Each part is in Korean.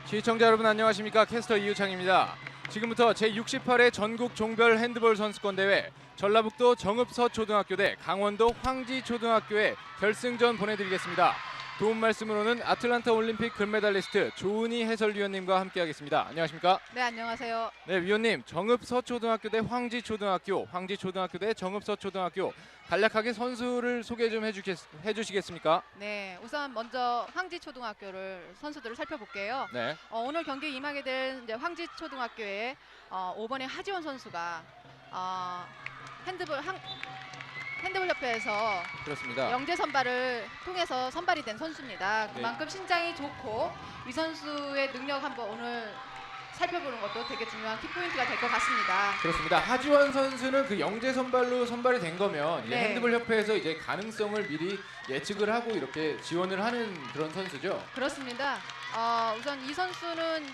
시청자 여러분 안녕하십니까. 캐스터 이유창입니다. 지금부터 제68회 전국 종별 핸드볼 선수권 대회 전라북도 정읍서초등학교 대 강원도 황지초등학교의 결승전 보내드리겠습니다. 도움 말씀으로는 아틀란타 올림픽 금메달리스트 조은희 해설위원님과 함께하겠습니다. 안녕하십니까? 네, 안녕하세요. 네, 위원님, 정읍서초등학교 대 황지초등학교, 황지초등학교 대 정읍서초등학교 간략하게 선수를 소개 좀 해주시겠습니까? 네, 우선 먼저 황지초등학교를 선수들을 살펴볼게요. 네, 오늘 경기에 임하게 된 이제 황지초등학교의 5번의 하지원 선수가 핸드볼 협회에서 그렇습니다. 영재 선발을 통해서 선발이 된 선수입니다. 그만큼 신장이 좋고 이 선수의 능력 한번 오늘 살펴보는 것도 되게 중요한 키포인트가 될 것 같습니다. 그렇습니다. 하지원 선수는 그 영재 선발로 선발이 된 거면 이제 네. 핸드볼 협회에서 이제 가능성을 미리 예측을 하고 이렇게 지원을 하는 그런 선수죠. 그렇습니다. 우선 이 선수는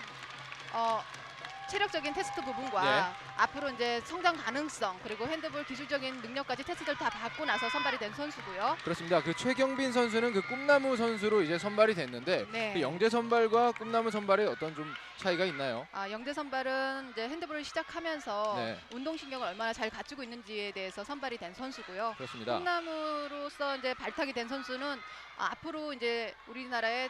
체력적인 테스트 부분과 네. 앞으로 이제 성장 가능성 그리고 핸드볼 기술적인 능력까지 테스트를 다 받고 나서 선발이 된 선수고요. 그렇습니다. 그 최경빈 선수는 그 꿈나무 선수로 이제 선발이 됐는데 네. 그 영재 선발과 꿈나무 선발에 어떤 좀 차이가 있나요? 영재 선발은 이제 핸드볼을 시작하면서 네. 운동신경을 얼마나 잘 갖추고 있는지에 대해서 선발이 된 선수고요. 그렇습니다. 꿈나무로서 이제 발탁이 된 선수는 앞으로 이제 우리나라의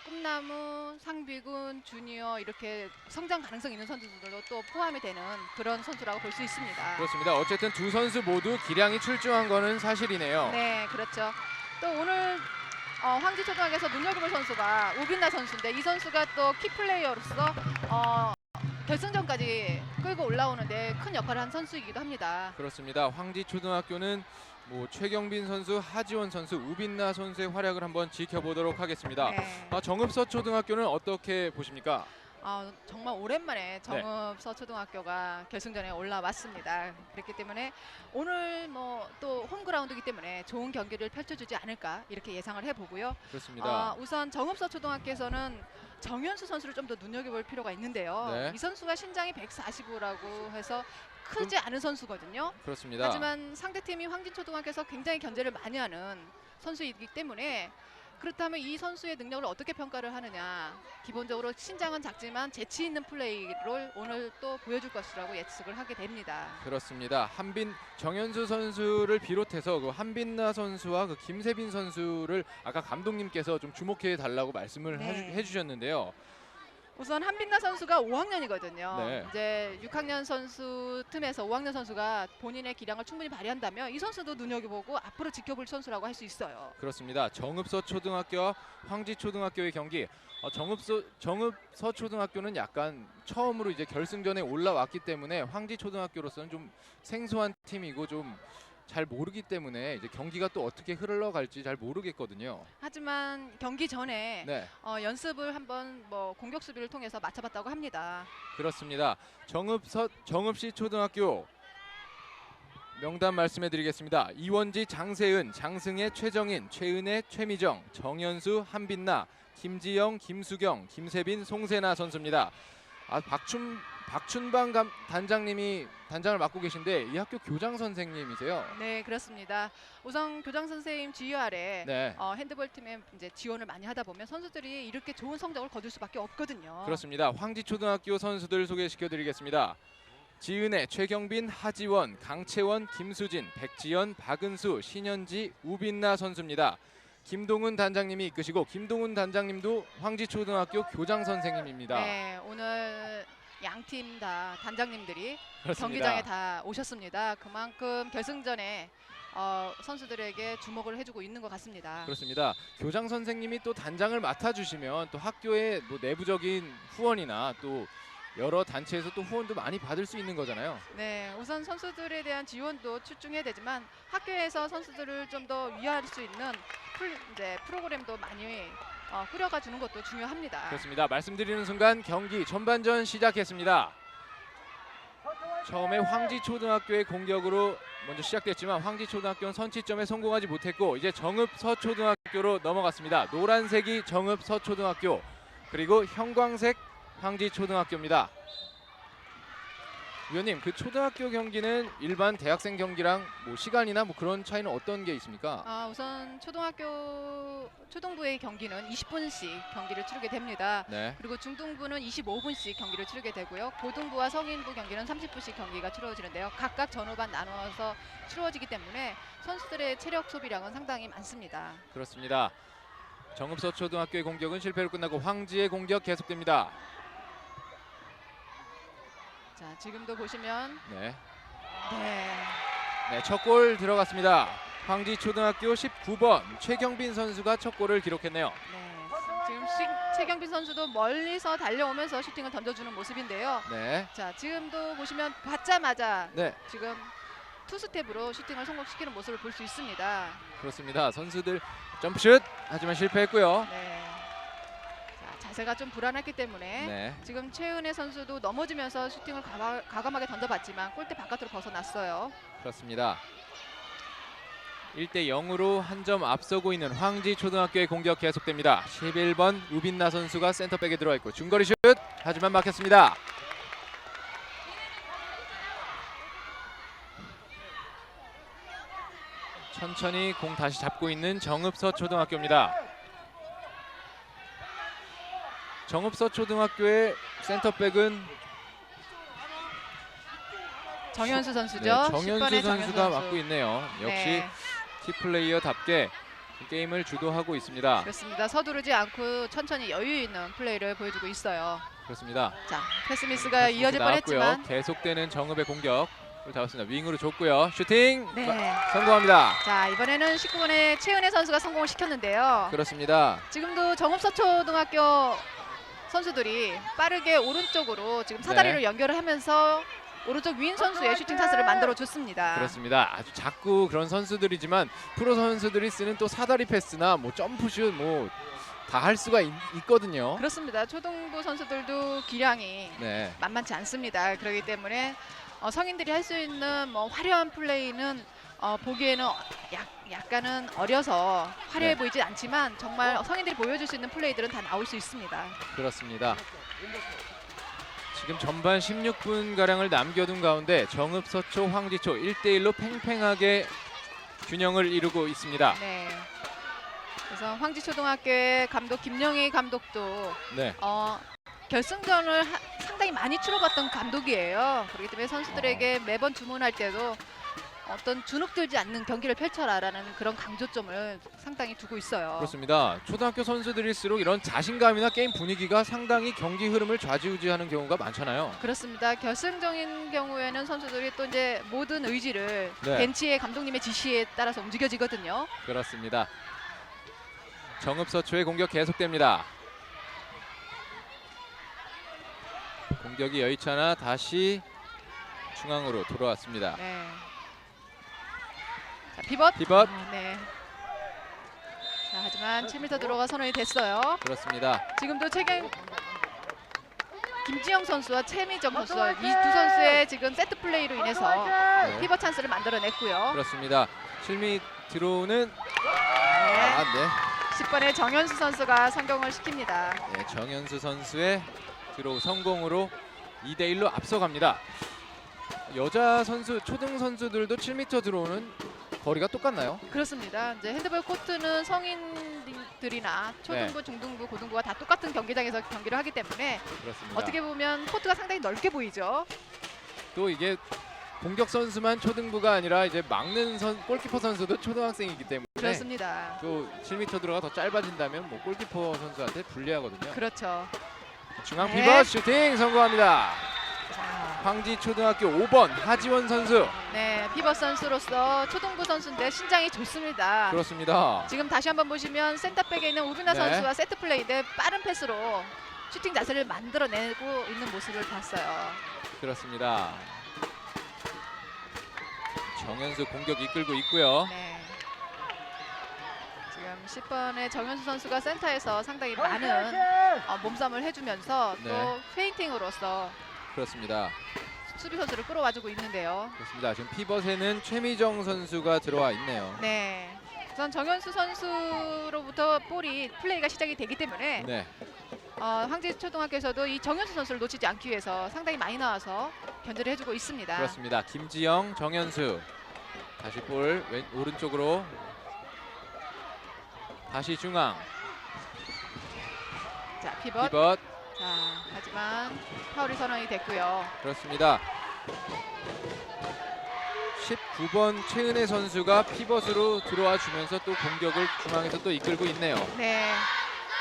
꿈나무, 상비군, 주니어 이렇게 성장 가능성 있는 선수들도 또 포함이 되는 그런 선수라고 볼 수 있습니다. 그렇습니다. 어쨌든 두 선수 모두 기량이 출중한 거는 사실이네요. 네, 그렇죠. 또 오늘 황지초등학교에서 눈여겨볼 선수가 우빈나 선수인데 이 선수가 또 키플레이어로서 결승전까지 끌고 올라오는데 큰 역할을 한 선수이기도 합니다. 그렇습니다. 황지초등학교는 뭐 최경빈 선수, 하지원 선수, 우빈나 선수의 활약을 한번 지켜보도록 하겠습니다. 네. 정읍서초등학교는 어떻게 보십니까? 정말 오랜만에 정읍서초등학교가 결승전에 올라왔습니다. 그렇기 때문에 오늘 뭐 또 홈그라운드이기 때문에 좋은 경기를 펼쳐주지 않을까 이렇게 예상을 해보고요. 그렇습니다. 우선 정읍서초등학교에서는 정현수 선수를 좀 더 눈여겨볼 필요가 있는데요. 네. 이 선수가 신장이 145라고 해서 크지 않은 선수거든요. 그렇습니다. 하지만 상대팀이 황진초등학교에서 굉장히 견제를 많이 하는 선수이기 때문에 그렇다면 이 선수의 능력을 어떻게 평가를 하느냐. 기본적으로 신장은 작지만 재치 있는 플레이를 오늘 또 보여줄 것이라고 예측을 하게 됩니다. 그렇습니다. 정현수 선수를 비롯해서 그 한빈나 선수와 그 김세빈 선수를 아까 감독님께서 좀 주목해 달라고 말씀을 네. 해주셨는데요. 우선 한빈나 선수가 5학년이거든요. 네. 이제 6학년 선수 틈에서 5학년 선수가 본인의 기량을 충분히 발휘한다면 이 선수도 눈여겨보고 앞으로 지켜볼 선수라고 할 수 있어요. 그렇습니다. 정읍서초등학교와 황지초등학교의 경기. 정읍서초등학교는 약간 처음으로 이제 결승전에 올라왔기 때문에 황지초등학교로서는 좀 생소한 팀이고 좀 잘 모르기 때문에 이제 경기가 또 어떻게 흘러갈지 잘 모르겠거든요. 하지만 경기 전에 네, 연습을 한번 뭐 공격 수비를 통해서 맞춰봤다고 합니다. 그렇습니다. 정읍시 초등학교 명단 말씀해드리겠습니다. 이원지, 장세은, 장승혜, 최정인, 최은혜, 최미정, 정현수, 한빈나, 김지영, 김수경, 김세빈, 송세나 선수입니다. 박춘방 단장님이 단장을 맡고 계신데 이 학교 교장 선생님이세요. 네, 그렇습니다. 우선 교장 선생님 지휘 아래 네, 핸드볼 팀에 이제 지원을 많이 하다 보면 선수들이 이렇게 좋은 성적을 거둘 수밖에 없거든요. 그렇습니다. 황지초등학교 선수들 소개시켜드리겠습니다. 지은혜, 최경빈, 하지원, 강채원, 김수진, 백지연, 박은수, 신현지, 우빈나 선수입니다. 김동훈 단장님이 이끄시고 김동훈 단장님도 황지초등학교 교장 선생님입니다. 네, 오늘 양팀 다 단장님들이 그렇습니다. 경기장에 다 오셨습니다. 그만큼 결승전에 선수들에게 주목을 해주고 있는 것 같습니다. 그렇습니다. 교장 선생님이 또 단장을 맡아주시면 또 학교의 뭐 내부적인 후원이나 또 여러 단체에서 또 후원도 많이 받을 수 있는 거잖아요. 네, 우선 선수들에 대한 지원도 출중해야 되지만 학교에서 선수들을 좀 더 위할 수 있는 프로그램도 많이 꾸려가 주는 것도 중요합니다. 그렇습니다. 말씀드리는 순간 경기 전반전 시작했습니다. 처음에 황지초등학교의 공격으로 먼저 시작됐지만 황지초등학교는 선취점에 성공하지 못했고 이제 정읍서초등학교로 넘어갔습니다. 노란색이 정읍서초등학교 그리고 형광색 황지초등학교입니다. 위원님, 그 초등학교 경기는 일반 대학생 경기랑 뭐 시간이나 뭐 그런 차이는 어떤 게 있습니까? 우선 초등부의 경기는 20분씩 경기를 치르게 됩니다. 네, 그리고 중등부는 25분씩 경기를 치르게 되고요. 고등부와 성인부 경기는 30분씩 경기가 치러지는데요. 각각 전후반 나누어서 치러지기 때문에 선수들의 체력 소비량은 상당히 많습니다. 그렇습니다. 정읍서초등학교의 공격은 실패로 끝나고 황지의 공격 계속됩니다. 자, 지금도 보시면 네, 네, 첫 골 들어갔습니다. 황지초등학교 19번 최경빈 선수가 첫 골을 기록했네요. 네. 지금 최경빈 선수도 멀리서 달려오면서 슈팅을 던져주는 모습인데요. 네, 자, 지금도 보시면 받자마자 네, 지금 투스텝으로 슈팅을 성공시키는 모습을 볼 수 있습니다. 그렇습니다. 선수들 점프슛 하지만 실패했고요. 네. 자, 자세가 좀 불안했기 때문에 네, 지금 최은혜 선수도 넘어지면서 슈팅을 과감하게 던져봤지만 골대 바깥으로 벗어났어요. 그렇습니다. 1대 0으로 한 점 앞서고 있는 황지초등학교의 공격 계속됩니다. 11번 우빈나 선수가 센터백에 들어와 있고 중거리 슛 하지만 막혔습니다. 천천히 공 다시 잡고 있는 정읍서초등학교입니다. 정읍서초등학교의 센터백은 정현수 선수죠. 네, 10번의 정현수 선수가 정현수 선수. 맡고 있네요. 역시 네, 키플레이어답게 게임을 주도하고 있습니다. 그렇습니다. 서두르지 않고 천천히 여유 있는 플레이를 보여주고 있어요. 그렇습니다. 자, 패스 미스가 이어질 나왔고요. 뻔했지만 계속되는 정읍의 공격. 잡았습니다. 윙으로 줬고요. 슈팅 네. 성공합니다. 자, 이번에는 19번의 최은혜 선수가 성공을 시켰는데요. 그렇습니다. 지금도 정읍서초등학교 선수들이 빠르게 오른쪽으로 지금 사다리로 네. 연결을 하면서 오른쪽 윈 선수의 슈팅 찬스를 만들어 줬습니다. 그렇습니다. 아주 작고 그런 선수들이지만 프로 선수들이 쓰는 또 사다리 패스나 뭐 점프슛 뭐 다 할 수가 있거든요. 그렇습니다. 초등부 선수들도 기량이 네. 만만치 않습니다. 그렇기 때문에 성인들이 할 수 있는 뭐 화려한 플레이는 보기에는 약간은 어려서 화려해 네. 보이지 않지만 정말 성인들이 보여줄 수 있는 플레이들은 다 나올 수 있습니다. 그렇습니다. 지금 전반 16분 가량을 남겨둔 가운데 정읍서초 황지초 1대1로 팽팽하게 균형을 이루고 있습니다. 네. 그래서 황지초등학교의 감독 김영희 감독도 네. 결승전을 상당히 많이 치러봤던 감독이에요. 그렇기 때문에 선수들에게 매번 주문할 때도 어떤 주눅들지 않는 경기를 펼쳐라라는 그런 강조점을 상당히 두고 있어요. 그렇습니다. 초등학교 선수들일수록 이런 자신감이나 게임 분위기가 상당히 경기 흐름을 좌지우지하는 경우가 많잖아요. 그렇습니다. 결승적인 경우에는 선수들이 또 이제 모든 의지를 네. 벤치의 감독님의 지시에 따라서 움직여지거든요. 그렇습니다. 정읍서초의 공격 계속됩니다. 공격이 여의치 않아 다시 중앙으로 돌아왔습니다. 네. 자, 피벗. 피벗. 네. 자, 하지만 7m 들어가 선언이 됐어요. 그렇습니다. 지금도 김지영 선수와 최미정 선수 이 두 선수의 지금 세트 플레이로 인해서 네. 피벗 찬스를 만들어냈고요. 그렇습니다. 실미 들어오는 네. 10번의 정현수 선수가 성공을 시킵니다. 네, 정현수 선수의 드로우 성공으로 2대1로 앞서갑니다. 여자 선수, 초등 선수들도 7m 들어오는 거리가 똑같나요? 그렇습니다. 이제 핸드볼 코트는 성인들이나 초등부, 네. 중등부, 고등부가 다 똑같은 경기장에서 경기를 하기 때문에 그렇습니다. 어떻게 보면 코트가 상당히 넓게 보이죠. 또 이게 공격 선수만 초등부가 아니라 이제 막는 골키퍼 선수도 초등학생이기 때문에 그렇습니다. 또 7m 들어가 더 짧아진다면 뭐 골키퍼 선수한테 불리하거든요. 그렇죠. 중앙 네. 피벗 슈팅 성공합니다. 자, 황지초등학교 5번 하지원 선수. 네, 피벗 선수로서 초등부 선수인데 신장이 좋습니다. 그렇습니다. 지금 다시 한번 보시면 센터백에 있는 우비나 네. 선수와 세트 플레이인데 빠른 패스로 슈팅 자세를 만들어내고 있는 모습을 봤어요. 그렇습니다. 정현수 공격 이끌고 있고요. 네. 지금 10번의 정현수 선수가 센터에서 상당히 많은 몸싸움을 해주면서 또 네. 페인팅으로서 그렇습니다. 수비 선수를 끌어와주고 있는데요. 그렇습니다. 지금 피벗에는 최미정 선수가 들어와 있네요. 네. 우선 정현수 선수로부터 볼이 플레이가 시작이 되기 때문에 네. 황지초등학교에서도 이 정현수 선수를 놓치지 않기 위해서 상당히 많이 나와서 견제를 해주고 있습니다. 그렇습니다. 김지영, 정현수 다시 볼 오른쪽으로 다시 중앙 자, 피벗. 피벗 자, 하지만 파울이 선언이 됐고요. 그렇습니다. 19번 최은혜 선수가 피벗으로 들어와 주면서 또 공격을 중앙에서 또 이끌고 있네요. 네.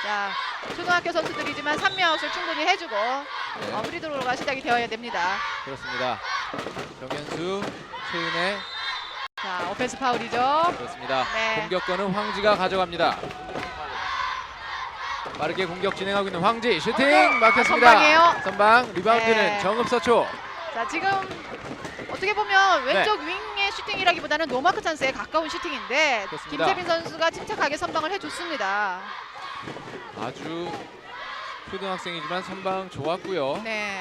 자, 초등학교 선수들이지만 3명아웃을 충분히 해주고 네. 프리드로가 시작이 되어야 됩니다. 그렇습니다. 정현수, 최은혜 자, 오펜스 파울이죠. 그렇습니다. 네. 공격권은 황지가 가져갑니다. 빠르게 공격 진행하고 있는 황지 슈팅 막혔습니다. 선방이에요. 선방 리바운드는 네. 정읍서초. 자, 지금 어떻게 보면 네. 왼쪽 윙의 슈팅이라기보다는 노마크 찬스에 가까운 슈팅인데 그렇습니다. 김세빈 선수가 침착하게 선방을 해줬습니다. 아주 초등학생이지만 선방 좋았고요. 네.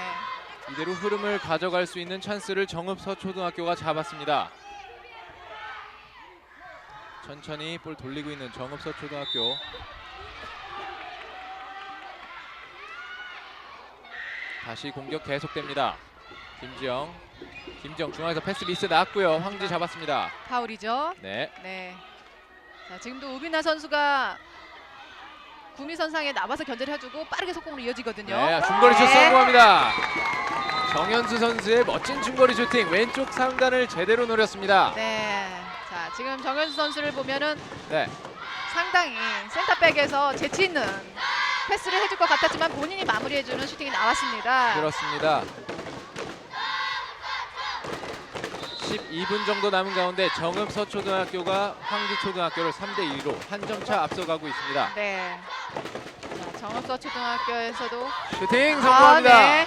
이대로 흐름을 가져갈 수 있는 찬스를 정읍서초등학교가 잡았습니다. 천천히 볼 돌리고 있는 정읍서초등학교. 다시 공격 계속됩니다. 김지영 중앙에서 패스 미스 나왔고요. 황지 잡았습니다. 파울이죠. 네. 네. 자, 지금도 우빈나 선수가 구미선상에 나와서 견제를 해주고 빠르게 속공으로 이어지거든요. 네, 중거리 슛 성공합니다. 정현수 선수의 멋진 중거리 슈팅 왼쪽 상단을 제대로 노렸습니다. 네. 자, 지금 정현수 선수를 보면은 네. 상당히 센터백에서 재치 있는 패스를 해줄 것 같았지만 본인이 마무리해주는 슈팅이 나왔습니다. 그렇습니다. 12분 정도 남은 가운데 정읍서초등학교가 황지초등학교를 3대2로 한 점 차 앞서가고 있습니다. 네. 자, 정읍서초등학교에서도 슈팅 성공합니다. 네.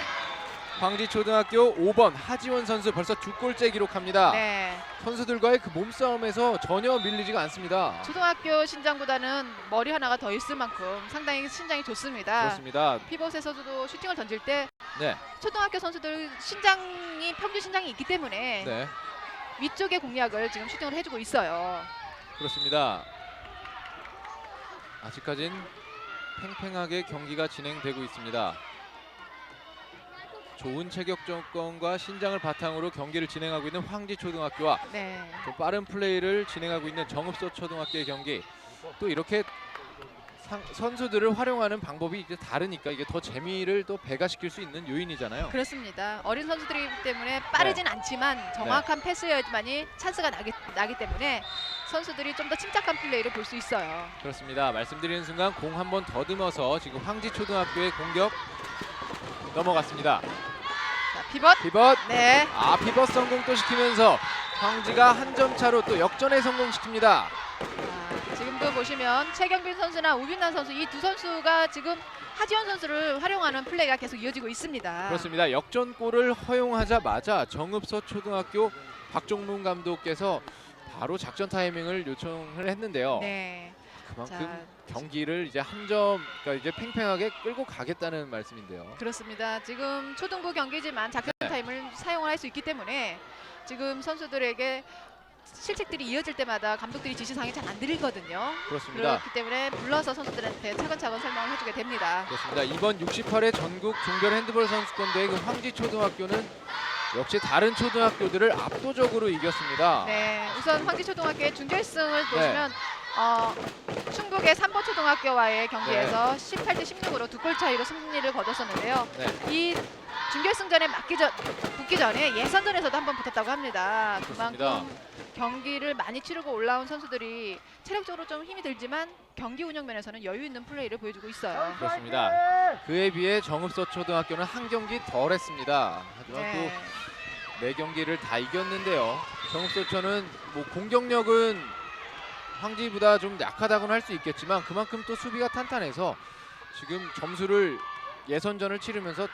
황지초등학교 5번 하지원 선수 벌써 2골째 기록합니다. 네. 선수들과의 그 몸싸움에서 전혀 밀리지가 않습니다. 초등학교 신장보다는 머리 하나가 더 있을 만큼 상당히 신장이 좋습니다. 그렇습니다. 피벗에서도 슈팅을 던질 때 네. 초등학교 선수들 신장이 평균 신장이 있기 때문에 네. 위쪽의 공략을 지금 슈팅을 해주고 있어요. 그렇습니다. 아직까진 팽팽하게 경기가 진행되고 있습니다. 좋은 체격 조건과 신장을 바탕으로 경기를 진행하고 있는 황지초등학교와 네. 또 빠른 플레이를 진행하고 있는 정읍서초등학교의 경기. 또 이렇게 선수들을 활용하는 방법이 이제 다르니까 이게 더 재미를 또 배가시킬 수 있는 요인이잖아요. 그렇습니다. 어린 선수들이기 때문에 빠르진 않지만 정확한 패스여야지만이 찬스가 나기 때문에 선수들이 좀 더 침착한 플레이를 볼 수 있어요. 그렇습니다. 말씀드리는 순간 공 한 번 더듬어서 지금 황지초등학교의 공격 넘어갔습니다. 자, 피벗. 피벗. 네. 피벗 성공 또 시키면서 황지가 한 점 차로 또 역전에 성공시킵니다. 자, 지금도 보시면 최경빈 선수나 우빈난 선수 이 두 선수가 지금 하지원 선수를 활용하는 플레이가 계속 이어지고 있습니다. 그렇습니다. 역전골을 허용하자마자 정읍서초등학교 박종문 감독께서 바로 작전 타이밍을 요청을 했는데요. 네. 그만큼 경기를 이제 한 점, 그러니까 이제 팽팽하게 끌고 가겠다는 말씀인데요. 그렇습니다. 지금 초등부 경기지만 작전 네. 타임을 사용을 할 수 있기 때문에 지금 선수들에게 실책들이 이어질 때마다 감독들이 지시사항이 잘 안 들리거든요. 그렇습니다. 그렇기 때문에 불러서 선수들한테 차근차근 설명을 해주게 됩니다. 그렇습니다. 이번 68회 전국 종별 핸드볼 선수권대회 그 황지초등학교는 역시 다른 초등학교들을 압도적으로 이겼습니다. 네, 우선 황지초등학교의 준결승을 보시면 충북의 3번 초등학교와의 경기에서 18대 16으로 2골 차이로 승리를 거뒀었는데요. 네. 이 준결승전에 붙기 전에 예선전에서도 한번 붙었다고 합니다. 그렇습니다. 그만큼 경기를 많이 치르고 올라온 선수들이 체력적으로 좀 힘이 들지만 경기 운영 면에서는 여유 있는 플레이를 보여주고 있어요. 그렇습니다. 그에 비해 정읍서초등학교는 한 경기 덜 했습니다. 하지만 네. 또 4경기를 다 이겼는데요. 정읍서초는 뭐 공격력은 황지보다 좀 약하다고는 할 수 있겠지만 그만큼 또 수비가 탄탄해서 지금 점수를 예선전을 치르면서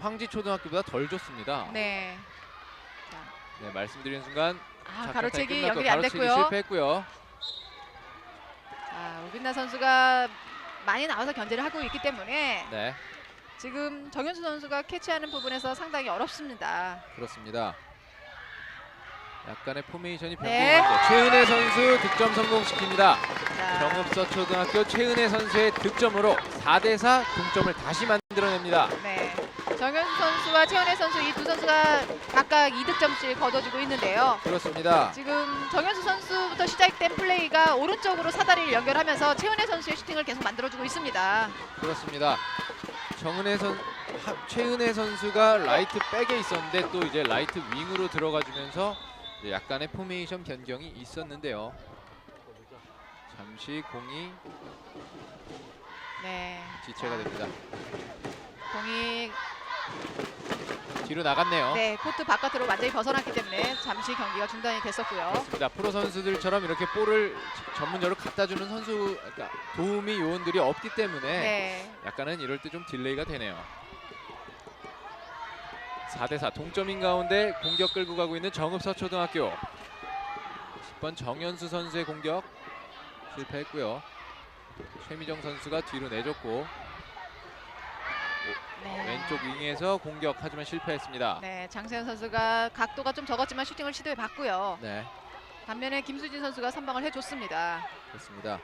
황지초등학교보다 덜 줬습니다. 네. 네, 말씀드리는 순간 가로채기 끝났고 연결이 안 가로채기 됐고요. 실패했고요. 자, 우빈나 선수가 많이 나와서 견제를 하고 있기 때문에 네, 지금 정현수 선수가 캐치하는 부분에서 상당히 어렵습니다. 그렇습니다. 약간의 포메이션이 네. 변경했는데 최은혜 선수 득점 성공시킵니다. 자, 정읍서초등학교 최은혜 선수의 득점으로 4대4 동점을 다시 만들어냅니다. 네. 정현수 선수와 최은혜 선수 이 두 선수가 각각 2득점씩 거둬주고 있는데요. 그렇습니다. 지금 정현수 선수부터 시작된 플레이가 오른쪽으로 사다리를 연결하면서 최은혜 선수의 슈팅을 계속 만들어주고 있습니다. 그렇습니다. 최은혜 선수가 라이트 백에 있었는데 또 이제 라이트 윙으로 들어가주면서 이제 약간의 포메이션 변경이 있었는데요. 잠시 공이 네. 지체가 됩니다. 공이 뒤로 나갔네요. 네, 코트 바깥으로 완전히 벗어났기 때문에 잠시 경기가 중단이 됐었고요. 그렇습니다. 프로 선수들처럼 이렇게 볼을 전문적으로 갖다 주는 그러니까 도움이 요원들이 없기 때문에 네. 약간은 이럴 때 좀 딜레이가 되네요. 4대4 동점인 가운데 공격 끌고 가고 있는 정읍서초등학교. 10번 정현수 선수의 공격 실패했고요. 최미정 선수가 뒤로 내줬고 네. 왼쪽 윙에서 공격 하지만 실패했습니다. 네, 장세현 선수가 각도가 좀 적었지만 슈팅을 시도해 봤고요. 네, 반면에 김수진 선수가 선방을 해줬습니다. 그렇습니다.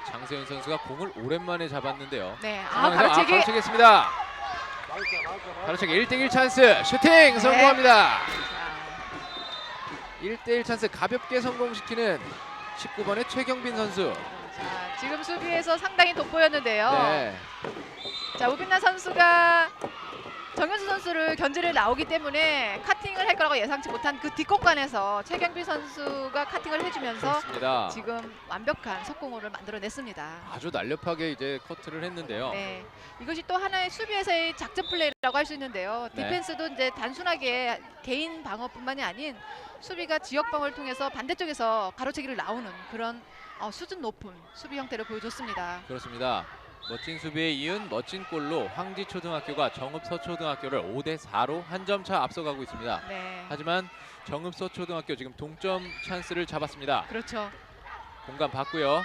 장세현 선수가 공을 오랜만에 잡았는데요. 네, 가로채기. 가로채기. 가로채기했습니다. 가로채기 1대1 찬스 슈팅 성공합니다. 1대1 찬스 가볍게 성공시키는 19번의 최경빈 선수. 자, 지금 수비에서 상당히 돋보였는데요. 네, 자, 우빈나 선수가 정현수 선수를 견제를 나오기 때문에 카팅을 할 거라고 예상치 못한 그 뒷공간에서 최경빈 선수가 카팅을 해주면서 그렇습니다. 지금 완벽한 속공호를 만들어냈습니다. 아주 날렵하게 이제 커트를 했는데요. 네, 이것이 또 하나의 수비에서의 작전 플레이라고 할 수 있는데요. 네. 디펜스도 이제 단순하게 개인 방어뿐만이 아닌 수비가 지역 방어를 통해서 반대쪽에서 가로채기를 나오는 그런 수준 높은 수비 형태를 보여줬습니다. 그렇습니다. 멋진 수비에 이은 멋진 골로 황지초등학교가 정읍서초등학교를 5대4로 한 점 차 앞서가고 있습니다. 네, 하지만 정읍서초등학교 지금 동점 찬스를 잡았습니다. 그렇죠. 공간 봤고요.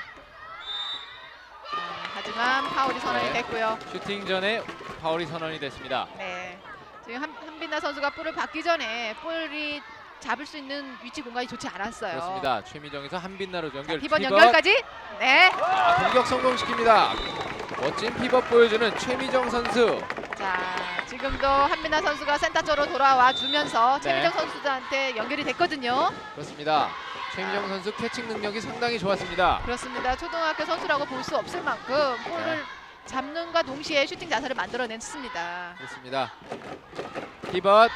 하지만 파울이 선언이 네. 됐고요. 슈팅 전에 파울이 선언이 됐습니다. 네, 지금 한빈나 선수가 볼을 받기 전에 볼이 잡을 수 있는 위치 공간이 좋지 않았어요. 그렇습니다. 최미정에서 한빛나로 연결. 피벗 연결까지. 네. 공격 성공시킵니다. 멋진 피벗 보여주는 최미정 선수. 자, 지금도 한빈나 선수가 센터 쪽으로 돌아와 주면서 네. 최미정 선수한테 연결이 됐거든요. 그렇습니다. 최미정 선수 캐칭 능력이 상당히 좋았습니다. 그렇습니다. 초등학교 선수라고 볼 수 없을 만큼 볼을 네. 잡는과 동시에 슈팅 자세를 만들어냈습니다. 그렇습니다. 피벗.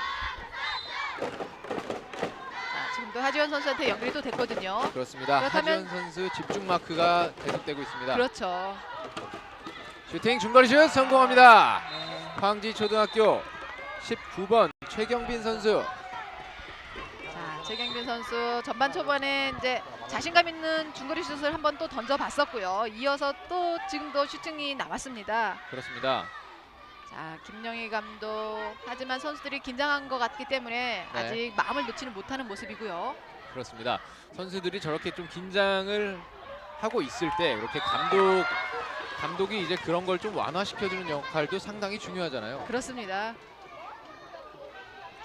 자, 지금도 하지원 선수한테 연결이 또 됐거든요. 그렇습니다. 그렇다면- 하지원 선수 집중 마크가 계속되고 있습니다. 그렇죠. 슈팅 중거리 슛 성공합니다. 황지초등학교 19번 최경빈 선수. 자, 최경빈 선수 전반 초반에 이제 자신감 있는 중거리 슛을 한번 또 던져봤었고요. 이어서 또 지금도 슈팅이 나왔습니다. 그렇습니다. 자, 김영희 감독 하지만 선수들이 긴장한 것 같기 때문에 네. 아직 마음을 놓지는 못하는 모습이고요. 그렇습니다. 선수들이 저렇게 좀 긴장을 하고 있을 때 이렇게 감독이 이제 그런 걸 좀 완화시켜주는 역할도 상당히 중요하잖아요. 그렇습니다.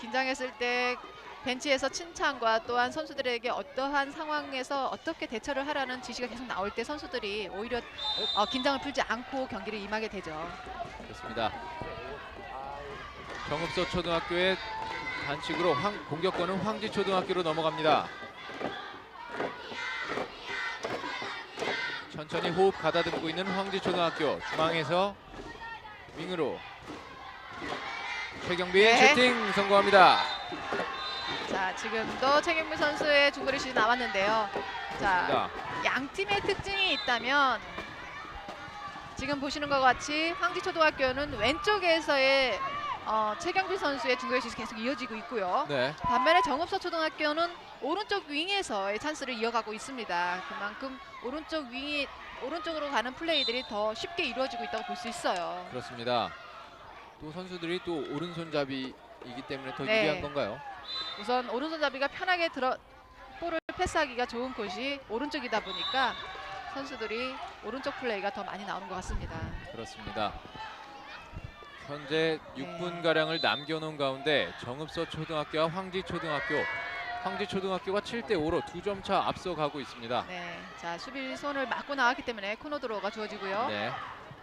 긴장했을 때 벤치에서 칭찬과 또한 선수들에게 어떠한 상황에서 어떻게 대처를 하라는 지시가 계속 나올 때 선수들이 오히려 긴장을 풀지 않고 경기를 임하게 되죠. 그렇습니다. 정읍서 초등학교의 반칙으로 공격권은 황지초등학교로 넘어갑니다. 천천히 호흡 가다듬고 있는 황지초등학교. 중앙에서 윙으로 최경빈 네. 슈팅 성공합니다. 자, 지금도 최경민 선수의 중거리 슛이 나왔는데요. 자, 좋습니다. 양 팀의 특징이 있다면 지금 보시는 것 같이 황지초등학교는 왼쪽에서의 최경빈 선수의 중거리 슛이 계속 이어지고 있고요. 네, 반면에 정읍서초등학교는 오른쪽 윙에서의 찬스를 이어가고 있습니다. 그만큼 오른쪽으로 가는 플레이들이 더 쉽게 이루어지고 있다고 볼 수 있어요. 그렇습니다. 또 선수들이 또 오른손잡이이기 때문에 더 네. 유리한 건가요? 우선 오른손잡이가 편하게 볼을 패스하기가 좋은 곳이 오른쪽이다 보니까 선수들이 오른쪽 플레이가 더 많이 나오는 것 같습니다. 그렇습니다. 현재 네. 6분 가량을 남겨놓은 가운데 정읍서 초등학교와 황지초등학교가 7대5로 2점 차 앞서가고 있습니다. 네, 자 수비 손을 막고 나왔기 때문에 코너 드로우가 주어지고요. 네,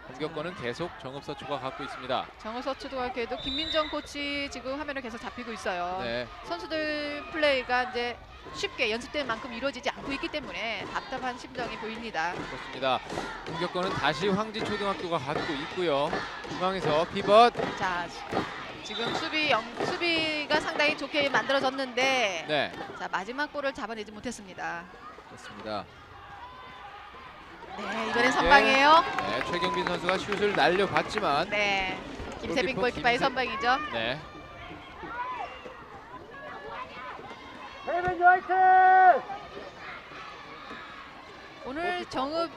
공격권은 계속 정읍서초가 갖고 있습니다. 정읍서초등학교에도 김민정 코치 지금 화면에 계속 잡히고 있어요. 네, 선수들 플레이가 이제 쉽게 연습된 만큼 이루어지지 않고 있기 때문에 답답한 심정이 보입니다. 그렇습니다. 공격권은 다시 황지초등학교가 갖고 있고요. 중앙에서 피벗. 자, 지금 수비가 상당히 좋게 만들어졌는데 네, 자, 마지막 볼을 잡아내지 못했습니다. 그렇습니다. 네, 이번엔 선방이에요. 네, 최경빈 선수가 슛을 날려봤지만 네, 김세빈 골키퍼 골키퍼의 선방이죠. 네, 세빈 화이팅! 오늘 정읍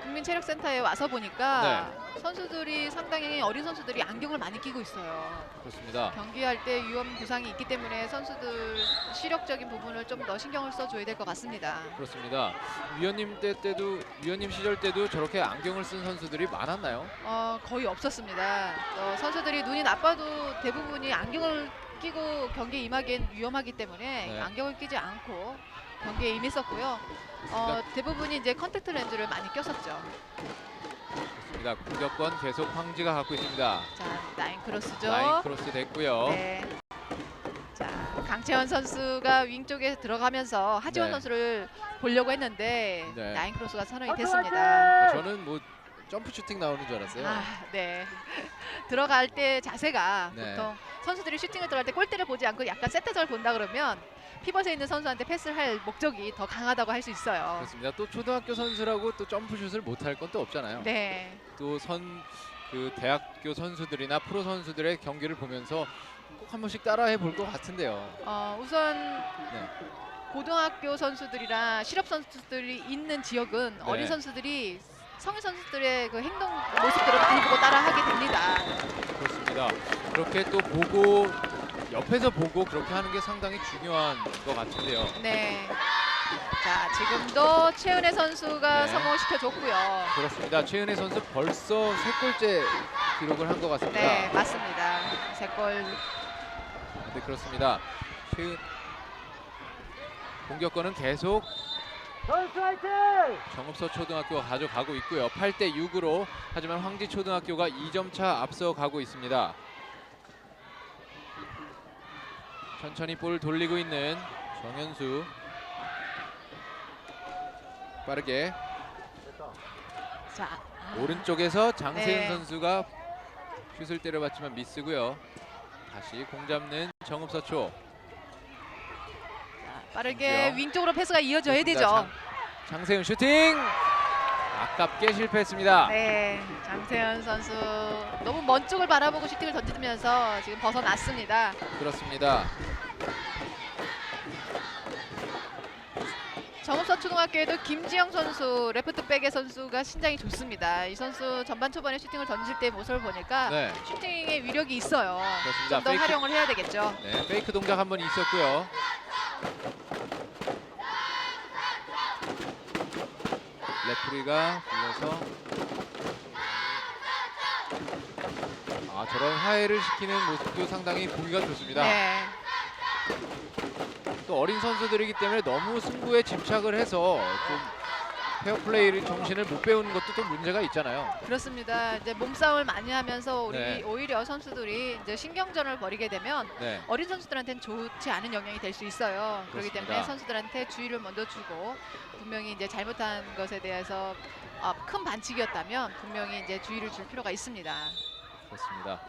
국민체력센터에 와서 보니까 네. 선수들이 상당히 어린 선수들이 안경을 많이 끼고 있어요. 그렇습니다. 경기할 때 위험 부상이 있기 때문에 선수들 시력적인 부분을 좀 더 신경을 써줘야 될 것 같습니다. 그렇습니다. 위원님 시절 때도 저렇게 안경을 쓴 선수들이 많았나요? 거의 없었습니다. 선수들이 눈이 나빠도 대부분이 안경을 끼고 경기에 임하기엔 위험하기 때문에 네. 안경을 끼지 않고 경기에 임했었고요. 대부분이 이제 컨택트 렌즈를 많이 꼈었죠. 그렇습니다. 공격권 계속 황지가 갖고 있습니다. 자, 라인 크로스죠. 라인 크로스 됐고요. 네. 자, 강채원 선수가 윙 쪽에 들어가면서 하지원 네. 선수를 보려고 했는데 네. 라인 크로스가 선언이 화이팅, 됐습니다. 저는 뭐 점프 슈팅 나오는 줄 알았어요. 네. 들어갈 때 자세가 네. 보통 선수들이 슈팅을 들어갈 때 골대를 보지 않고 약간 세트절 본다 그러면 피벗에 있는 선수한테 패스를 할 목적이 더 강하다고 할 수 있어요. 그렇습니다. 또 초등학교 선수라고 또 점프슛을 못할 건 또 없잖아요. 네. 또 그 대학교 선수들이나 프로 선수들의 경기를 보면서 꼭 한 번씩 따라해 볼 것 같은데요. 우선 네. 고등학교 선수들이나 실업 선수들이 있는 지역은 네. 어린 선수들이 성인 선수들의 그 행동 모습들을 많이 보고 따라하게 됩니다. 그렇습니다. 그렇게 또 보고 옆에서 보고 그렇게 하는 게 상당히 중요한 것 같은데요. 네. 자, 지금도 최은혜 선수가 네. 성공을 시켜줬고요. 그렇습니다. 최은혜 선수 벌써 3골째 기록을 한 것 같습니다. 네, 맞습니다. 3골. 네, 그렇습니다. 공격권은 계속 선수 화이팅! 정읍서초등학교가 가져가고 있고요. 8대 6으로 하지만 황지초등학교가 2점 차 앞서가고 있습니다. 천천히 볼 돌리고 있는 정현수. 빠르게 자, 오른쪽에서 장세윤 네. 선수가 슛을 때려봤지만 미스고요. 다시 공 잡는 정읍서초. 빠르게 그렇죠. 윙 쪽으로 패스가 이어져야 그렇습니다. 되죠. 장세윤 슈팅! 아깝게 실패했습니다. 네, 장세현 선수 너무 먼 쪽을 바라보고 슈팅을 던지면서 지금 벗어났습니다. 그렇습니다. 정읍서초등학교에도 김지영 선수, 레프트백의 선수가 신장이 좋습니다. 이 선수 전반 초반에 슈팅을 던질 때 모습을 보니까 네, 슈팅의 위력이 있어요. 그렇습니다. 좀 더 활용을 해야 되겠죠. 네, 페이크 동작 한번 있었고요. 레프리가 불러서 저런 화해를 시키는 모습도 상당히 보기가 좋습니다. 네, 또 어린 선수들이기 때문에 너무 승부에 집착을 해서 좀 페어플레이를 정신을 못 배우는 것도 또 문제가 있잖아요. 그렇습니다. 이제 몸싸움을 많이 하면서 네. 오히려 선수들이 이제 신경전을 벌이게 되면 네, 어린 선수들한테는 좋지 않은 영향이 될 수 있어요. 그렇기 그렇습니다. 때문에 선수들한테 주의를 먼저 주고 분명히 이제 잘못한 것에 대해서 큰 반칙이었다면 분명히 이제 주의를 줄 필요가 있습니다. 그렇습니다.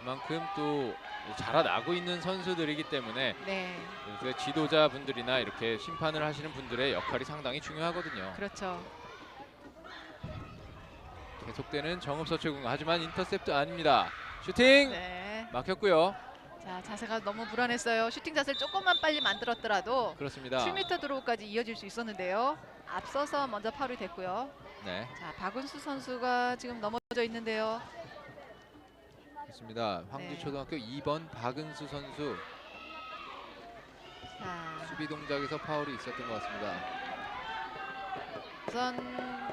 그만큼 또 자라나고 있는 선수들이기 때문에 네, 그 지도자분들이나 이렇게 심판을 하시는 분들의 역할이 상당히 중요하거든요. 그렇죠. 계속되는 정읍서초 하지만 인터셉트 아닙니다. 슈팅 네. 막혔고요. 자, 자세가 너무 불안했어요. 슈팅 자세를 조금만 빨리 만들었더라도 그렇습니다. 7m 드로우까지 이어질 수 있었는데요. 앞서서 먼저 파울이 됐고요. 네, 자, 박은수 선수가 지금 넘어져 있는데요. 그렇습니다. 황지초등학교 2번 박은수 선수 자, 수비 동작에서 파울이 있었던 것 같습니다. 우선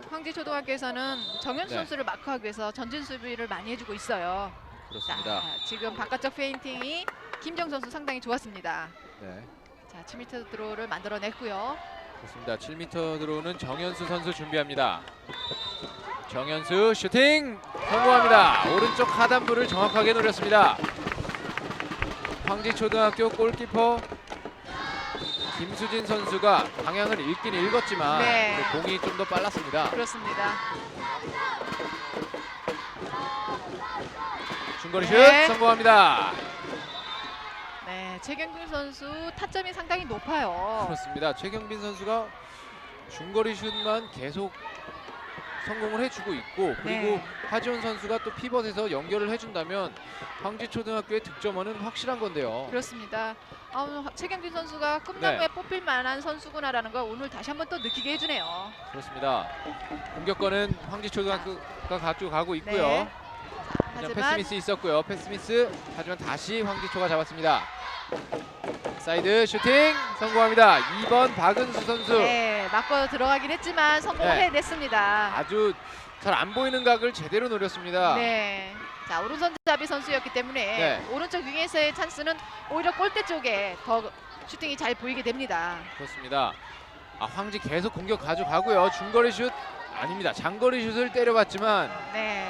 황지초등학교에서는 정현수 네. 선수를 마크하기 위해서 전진 수비를 많이 해주고 있어요. 그렇습니다. 자, 지금 바깥쪽 페인팅이 김정 선수 상당히 좋았습니다. 네, 자, 7m 드로우를 만들어냈고요. 그렇습니다. 7m 들어오는 정현수 선수 준비합니다. 정현수 슈팅 성공합니다. 오른쪽 하단부를 정확하게 노렸습니다. 황지초등학교 골키퍼 김수진 선수가 방향을 읽긴 읽었지만 네. 그 공이 좀 더 빨랐습니다. 그렇습니다. 중거리 슛 네. 성공합니다. 네, 최경빈 선수 타점이 상당히 높아요. 그렇습니다. 최경빈 선수가 중거리 슛만 계속 성공을 해주고 있고, 그리고 네. 하지원 선수가 또 피벗에서 연결을 해준다면 황지초등학교의 득점원은 확실한 건데요. 그렇습니다. 최경빈 선수가 꿈나무에 네. 뽑힐 만한 선수구나라는 걸 오늘 다시 한번 또 느끼게 해주네요. 그렇습니다. 공격권은 황지초등학교가 가지고 가고 있고요. 네. 그냥 하지만 패스미스 있었고요. 패스미스, 하지만 다시 황지초가 잡았습니다. 사이드 슈팅 성공합니다. 2번 박은수 선수. 네, 맞고 들어가긴 했지만 성공을 네. 해냈습니다. 아주 잘 안 보이는 각을 제대로 노렸습니다. 네. 자, 오른손잡이 선수였기 때문에 네. 오른쪽 윙에서의 찬스는 오히려 골대 쪽에 더 슈팅이 잘 보이게 됩니다. 그렇습니다. 황지 계속 공격 가져가고요. 중거리 슛 아닙니다. 장거리 슛을 때려봤지만 네.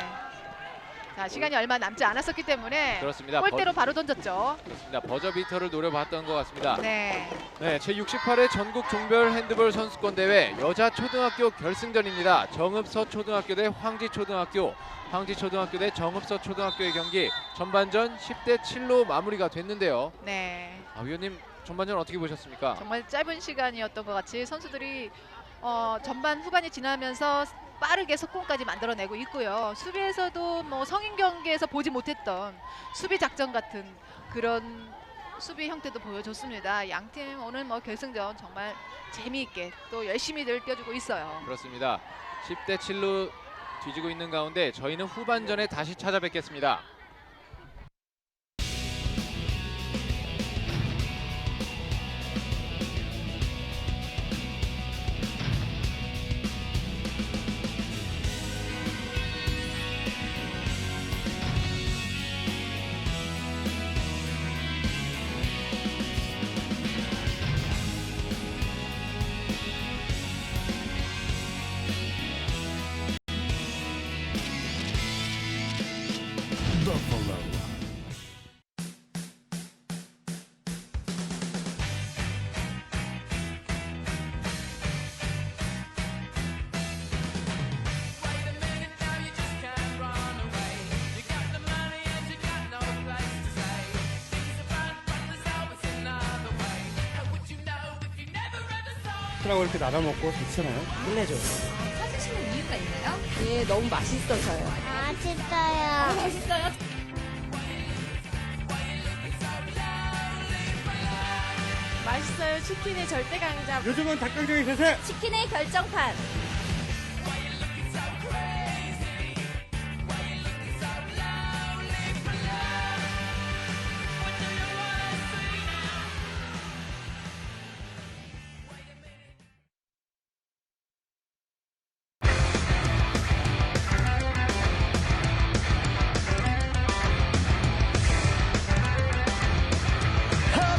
자, 시간이 얼마 남지 않았었기 때문에 그렇습니다. 골대로 바로 던졌죠. 그렇습니다. 버저비터를 노려봤던 것 같습니다. 네. 네, 제68회 전국 종별 핸드볼 선수권 대회 여자 초등학교 결승전입니다. 정읍서 초등학교 대 황지초등학교, 황지초등학교 대 정읍서 초등학교의 경기 전반전 10대 7로 마무리가 됐는데요. 네. 위원님, 전반전 어떻게 보셨습니까? 정말 짧은 시간이었던 것 같이 선수들이 전반 후반이 지나면서 빠르게 속공까지 만들어내고 있고요. 수비에서도 뭐 성인 경기에서 보지 못했던 수비 작전 같은 그런 수비 형태도 보여줬습니다. 양팀 오늘 뭐 결승전 정말 재미있게 또 열심히들 뛰어주고 있어요. 그렇습니다. 10대 7로 뒤지고 있는 가운데 저희는 후반전에 다시 찾아뵙겠습니다. 라고 이렇게 나눠 먹고 괜찮아요? 끝내줘. 찾으시는 이유가 있나요? 예, 너무 맛있어서요. 맛있어요. 맛있어요? 맛있어요. 치킨의 절대 강자. 요즘은 닭강정이 대세! 치킨의 결정판.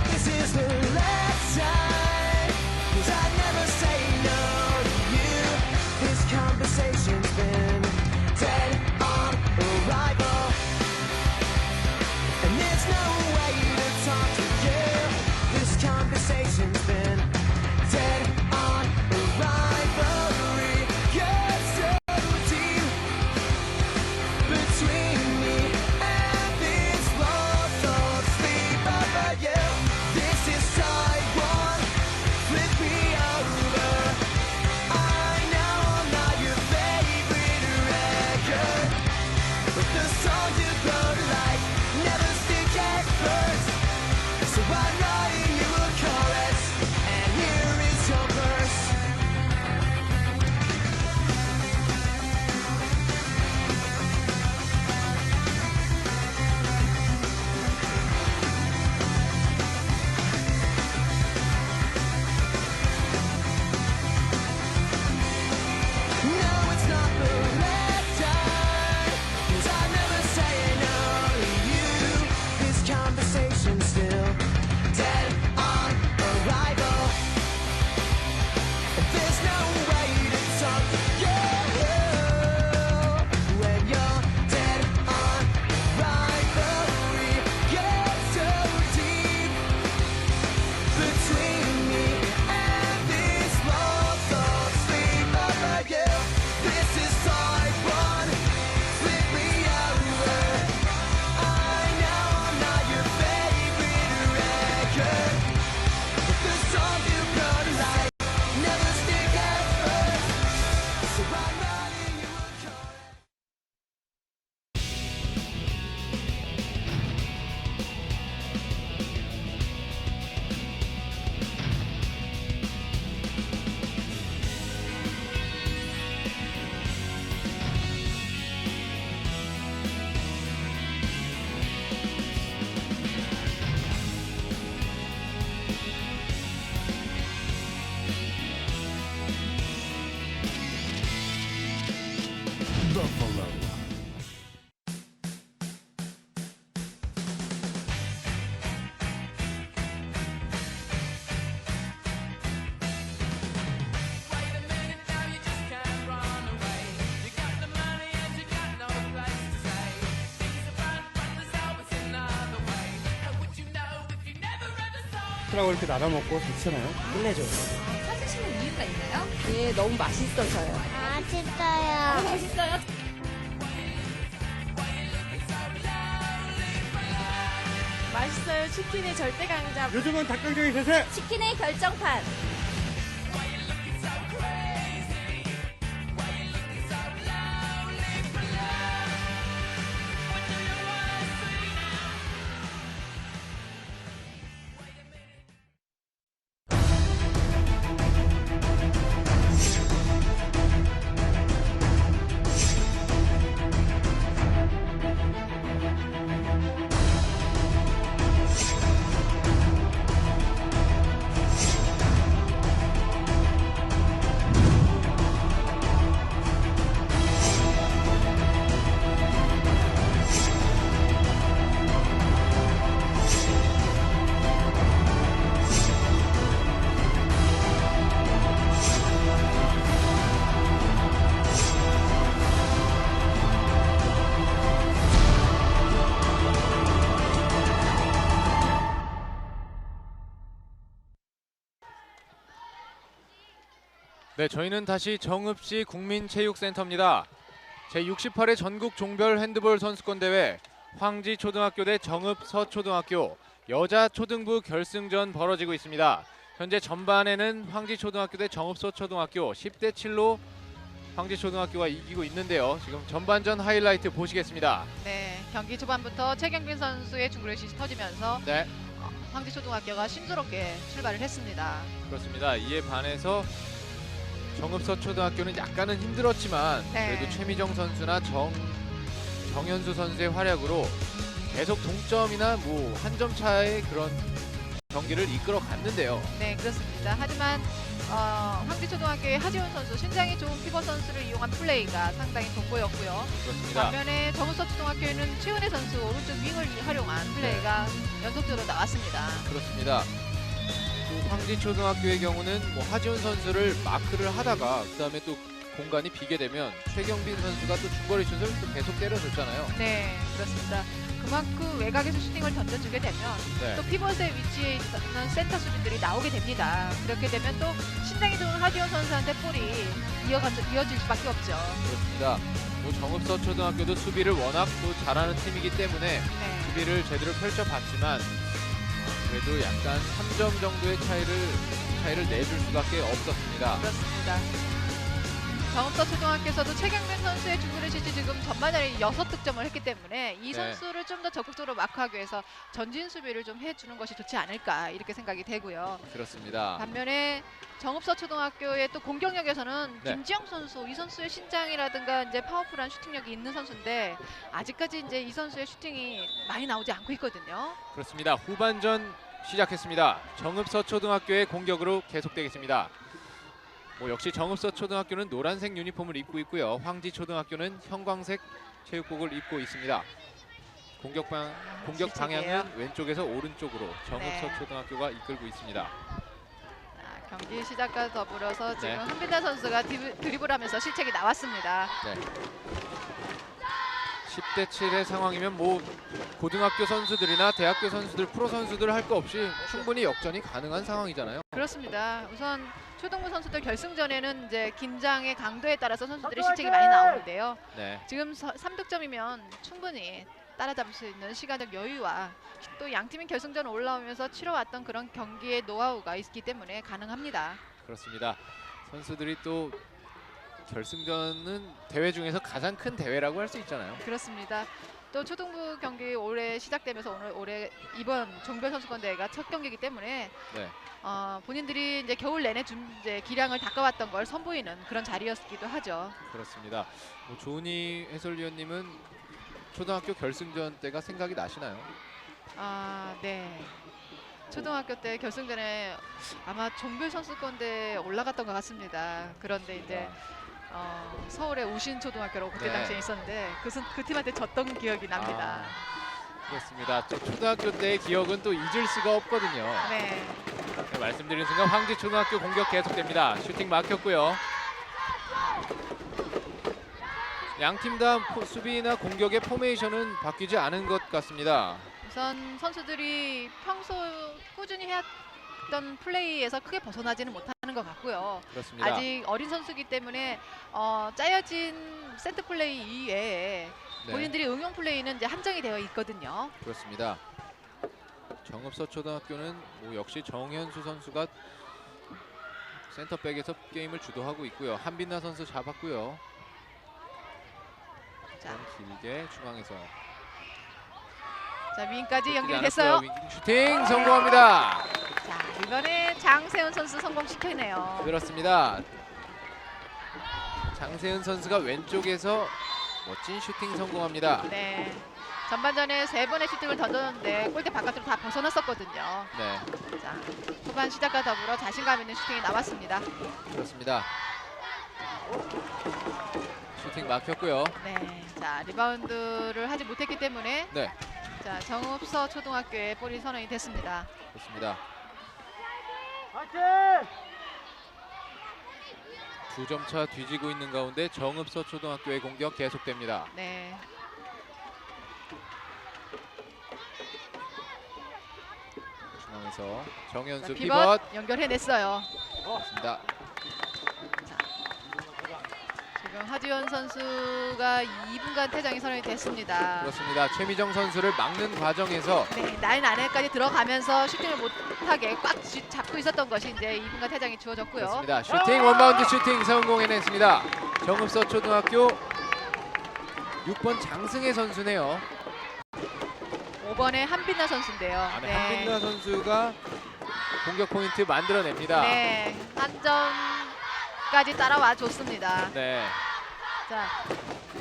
This is the last time, 'cause I'd never say no to you. 배추라고 이렇게 나눠 먹고 좋잖아요. 끝내줘. 찾으시는 이유가 있나요? 예, 너무 맛있어서요. 맛있어요. 맛있어요? 맛있어요. 치킨의 절대 강자. 요즘은 닭강정이 대세! 치킨의 결정판. 네, 저희는 다시 정읍시 국민체육센터입니다. 제68회 전국 종별 핸드볼 선수권 대회 황지초등학교 대 정읍서초등학교 여자 초등부 결승전 벌어지고 있습니다. 현재 전반에는 황지초등학교 대 정읍서초등학교 10대 7로 황지초등학교가 이기고 있는데요. 지금 전반전 하이라이트 보시겠습니다. 네, 경기 초반부터 최경빈 선수의 중거리슛이 터지면서 네, 황지초등학교가 심스럽게 출발을 했습니다. 그렇습니다. 이에 반해서 정읍서초등학교는 약간은 힘들었지만 네. 그래도 최미정 선수나 정현수 선수의 활약으로 계속 동점이나 뭐 한 점 차의 그런 경기를 이끌어 갔는데요. 네, 그렇습니다. 하지만 황지초등학교의 하지훈 선수, 신장이 좋은 피벗 선수를 이용한 플레이가 상당히 돋보였고요. 그렇습니다. 반면에 정읍서초등학교에는 최은혜 선수 오른쪽 윙을 활용한 플레이가 연속적으로 나왔습니다. 그렇습니다. 또 황지초등학교의 경우는 뭐 하지훈 선수를 마크를 하다가 그다음에 또 공간이 비게 되면 최경빈 선수가 또 중거리 슛을 또 계속 때려줬잖아요. 네, 그렇습니다. 그만큼 외곽에서 슈팅을 던져주게 되면 네. 또 피벗의 위치에 있는 센터 수비들이 나오게 됩니다. 그렇게 되면 또 신장이 좋은 하지훈 선수한테 볼이 이어질 수밖에 없죠. 그렇습니다. 뭐 정읍서초등학교도 수비를 워낙 또 잘하는 팀이기 때문에 네. 수비를 제대로 펼쳐봤지만 그래도 약간 3점 정도의 차이를 내줄 수밖에 없었습니다. 그렇습니다. 정읍서초등학교에서도 최경빈 선수의 중거리슛이 지금 전반전에 6득점을 했기 때문에 이 네. 선수를 좀 더 적극적으로 마크하기 위해서 전진 수비를 좀 해주는 것이 좋지 않을까 이렇게 생각이 되고요. 그렇습니다. 반면에 정읍서초등학교의 또 공격력에서는 네. 김지영 선수, 이 선수의 신장이라든가 이제 파워풀한 슈팅력이 있는 선수인데 아직까지 이제 이 선수의 슈팅이 많이 나오지 않고 있거든요. 그렇습니다. 후반전 시작했습니다. 정읍서초등학교의 공격으로 계속되겠습니다. 뭐 역시 정읍서초등학교는 노란색 유니폼을 입고 있고요. 황지초등학교는 형광색 체육복을 입고 있습니다. 공격 실책이에요. 방향은 왼쪽에서 오른쪽으로 정읍서초등학교가 이끌고 있습니다. 자, 경기 시작과 더불어서 지금 네. 한빈다 선수가 드리블하면서 실책이 나왔습니다. 네. 10대 7의 상황이면 뭐 고등학교 선수들이나 대학교 선수들, 프로 선수들 할 거 없이 충분히 역전이 가능한 상황이잖아요. 그렇습니다. 우선 초등부 선수들 결승전에는 이제 긴장의 강도에 따라서 선수들의 실책이 많이 나오는데요. 네. 지금 3득점이면 충분히 따라잡을 수 있는 시간적 여유와 또 양팀이 결승전 올라오면서 치러왔던 그런 경기의 노하우가 있기 때문에 가능합니다. 그렇습니다. 선수들이 또 결승전은 대회 중에서 가장 큰 대회라고 할 수 있잖아요. 그렇습니다. 또 초등부 경기 올해 시작되면서 올해 이번 종별 선수권 대회가 첫 경기이기 때문에 네. 본인들이 이제 겨울 내내 이제 기량을 닦아왔던 걸 선보이는 그런 자리였기도 하죠. 그렇습니다. 뭐 조은희 해설위원님은 초등학교 결승전 때가 생각이 나시나요? 네. 초등학교 때 결승전에 아마 종별 선수권 대회에 올라갔던 것 같습니다. 그런데 이제 서울의 우신 초등학교라고 그때 네. 당시에 있었는데 그 팀한테 졌던 기억이 납니다. 그렇습니다. 저 초등학교 때의 기억은 또 잊을 수가 없거든요. 네. 네, 말씀드린 순간 황지초등학교 공격 계속됩니다. 슈팅 막혔고요. 양팀 다 수비나 공격의 포메이션은 바뀌지 않은 것 같습니다. 우선 선수들이 평소 꾸준히 했던 플레이에서 크게 벗어나지는 못하는 것 같고요. 그렇습니다. 아직 어린 선수이기 때문에 짜여진 세트 플레이 이외에 네. 본인들이 응용 플레이는 이제 한정이 되어 있거든요. 그렇습니다. 정읍서초등학교는 뭐 역시 정현수 선수가 센터백에서 게임을 주도하고 있고요. 한빈나 선수 잡았고요. 자, 길게 중앙에서 자 위인까지 윙 연결됐어요. 슈팅 성공합니다. 자, 이번에 장세훈 선수 성공시키네요. 그렇습니다. 장세은 선수가 왼쪽에서 멋진 슈팅 성공합니다. 네. 전반전에 3번의 슈팅을 던졌는데 골대 바깥으로 다 벗어났었거든요. 네, 자, 후반 시작과 더불어 자신감 있는 슈팅이 나왔습니다. 그렇습니다. 슈팅 막혔고요. 네. 자, 리바운드를 하지 못했기 때문에 네, 자, 정읍서 초등학교의 볼이 선언이 됐습니다. 그렇습니다. 화이팅! 2점 차 뒤지고 있는 가운데 정읍서초등학교의 공격 계속됩니다. 네. 중앙에서 자, 정현수 피벗 피벗 연결해냈어요. 그렇습니다. 지금 하지원 선수가 2분간 퇴장이 선언이 됐습니다. 그렇습니다. 최미정 선수를 막는 과정에서 네, 라인 안에까지 들어가면서 슈팅을 못하게 꽉 잡고 있었던 것이 이제 2분간 퇴장이 주어졌고요. 그렇습니다. 슈팅 원바운드 슈팅 성공해냈습니다. 정읍서초등학교 6번 장승혜 선수네요. 5번의 한빛나 선수인데요. 한빈나 선수가 공격 포인트 만들어냅니다. 네, 한 점까지 따라와 줬습니다. 네, 자,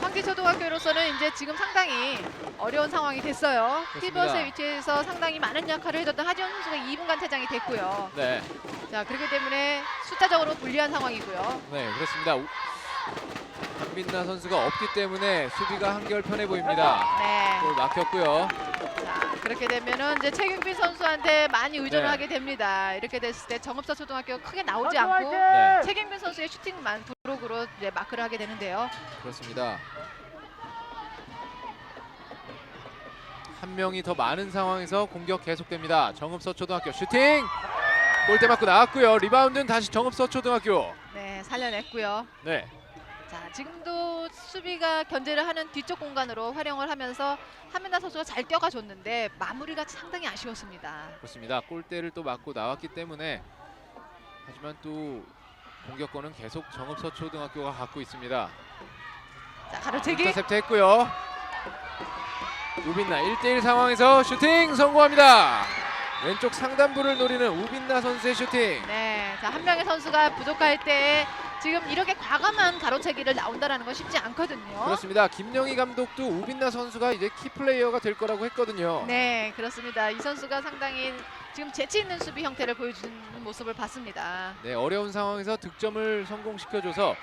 황지초등학교로서는 이제 지금 상당히 어려운 상황이 됐어요. 그렇습니다. 피벗의 위치에서 상당히 많은 역할을 해줬던 하지원 선수가 2분간 퇴장이 됐고요. 네, 자, 그렇기 때문에 숫자적으로 불리한 상황이고요. 네, 그렇습니다. 한빈나 선수가 없기 때문에 수비가 한결 편해 보입니다. 네. 골 막혔고요. 자, 그렇게 되면은 이제 최경빈 선수한테 많이 의존을 네. 하게 됩니다. 이렇게 됐을 때 정읍서 초등학교가 크게 나오지 화이팅! 않고 네. 최경빈 선수의 슈팅만 브록으로 이제 마크를 하게 되는데요. 그렇습니다. 한 명이 더 많은 상황에서 공격 계속됩니다. 정읍서초등학교 슈팅! 골대 맞고 나왔고요. 리바운드는 다시 정읍서초등학교. 네, 살려냈고요. 네, 자, 지금도 수비가 견제를 하는 뒤쪽 공간으로 활용을 하면서 한민나 선수가 잘 뛰어가 줬는데 마무리가 상당히 아쉬웠습니다. 그렇습니다. 골대를 또 맞고 나왔기 때문에 하지만 또 공격권은 계속 정읍서초등학교가 갖고 있습니다. 자, 가로채기. 인터셉트 했고요. 우빈나 1대1 상황에서 슈팅 성공합니다. 왼쪽 상단부를 노리는 우빈나 선수의 슈팅. 네, 자, 한 명의 선수가 부족할 때 지금 이렇게 과감한 가로채기를 나온다라는 건 쉽지 않거든요. 그렇습니다. 김영희 감독도 우빈나 선수가 이제 키플레이어가 될 거라고 했거든요. 네, 그렇습니다. 이 선수가 상당히 지금 재치 있는 수비 형태를 보여주는 모습을 봤습니다. 네, 어려운 상황에서 득점을 성공시켜줘서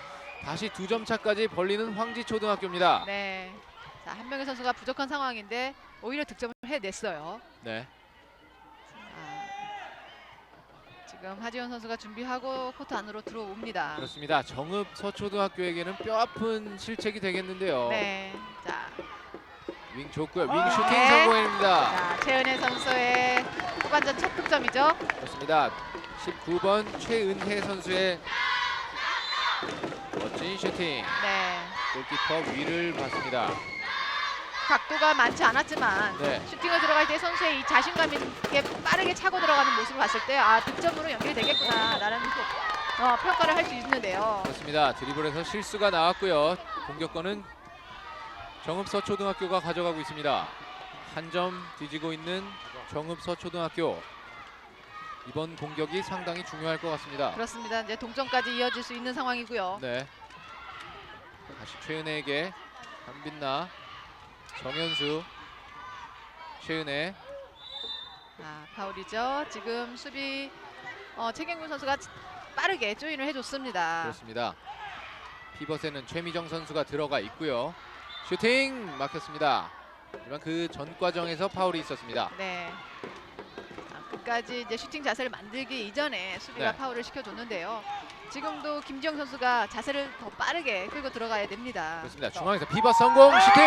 다시 2점 차까지 벌리는 황지초등학교입니다. 네, 자, 한 명의 선수가 부족한 상황인데 오히려 득점을 해냈어요. 네, 지금 하지원 선수가 준비하고 코트 안으로 들어옵니다. 그렇습니다. 정읍서초등학교에게는 뼈아픈 실책이 되겠는데요. 네, 자, 윙 좋고요. 윙 슈팅 네. 성공입니다. 자, 최은혜 선수의 후반전 첫 득점이죠. 그렇습니다. 19번 최은혜 선수의 멋진 슈팅. 네, 골키퍼 위를 봤습니다. 각도가 많지 않았지만 네, 슈팅을 들어갈 때 선수의 이 자신감 있게 빠르게 차고 들어가는 모습을 봤을 때 득점으로 연결되겠구나라는 평가를 할 수 있는데요. 그렇습니다. 드리블에서 실수가 나왔고요. 공격권은 정읍서초등학교가 가져가고 있습니다. 한 점 뒤지고 있는 정읍서초등학교. 이번 공격이 상당히 중요할 것 같습니다. 그렇습니다. 이제 동점까지 이어질 수 있는 상황이고요. 네. 다시 최은혜에게 한빈나, 정현수, 최은혜. 파울이죠. 지금 수비 최경민 선수가 빠르게 조인을 해줬습니다. 그렇습니다. 피벗에는 최미정 선수가 들어가 있고요. 슈팅 막혔습니다. 하지만 그 전 과정에서 파울이 있었습니다. 네. 자, 끝까지 이제 슈팅 자세를 만들기 이전에 수비가 네. 파울을 시켜줬는데요. 지금도 김지영 선수가 자세를 더 빠르게 끌고 들어가야 됩니다. 그렇습니다. 중앙에서 피벗 성공 슈팅!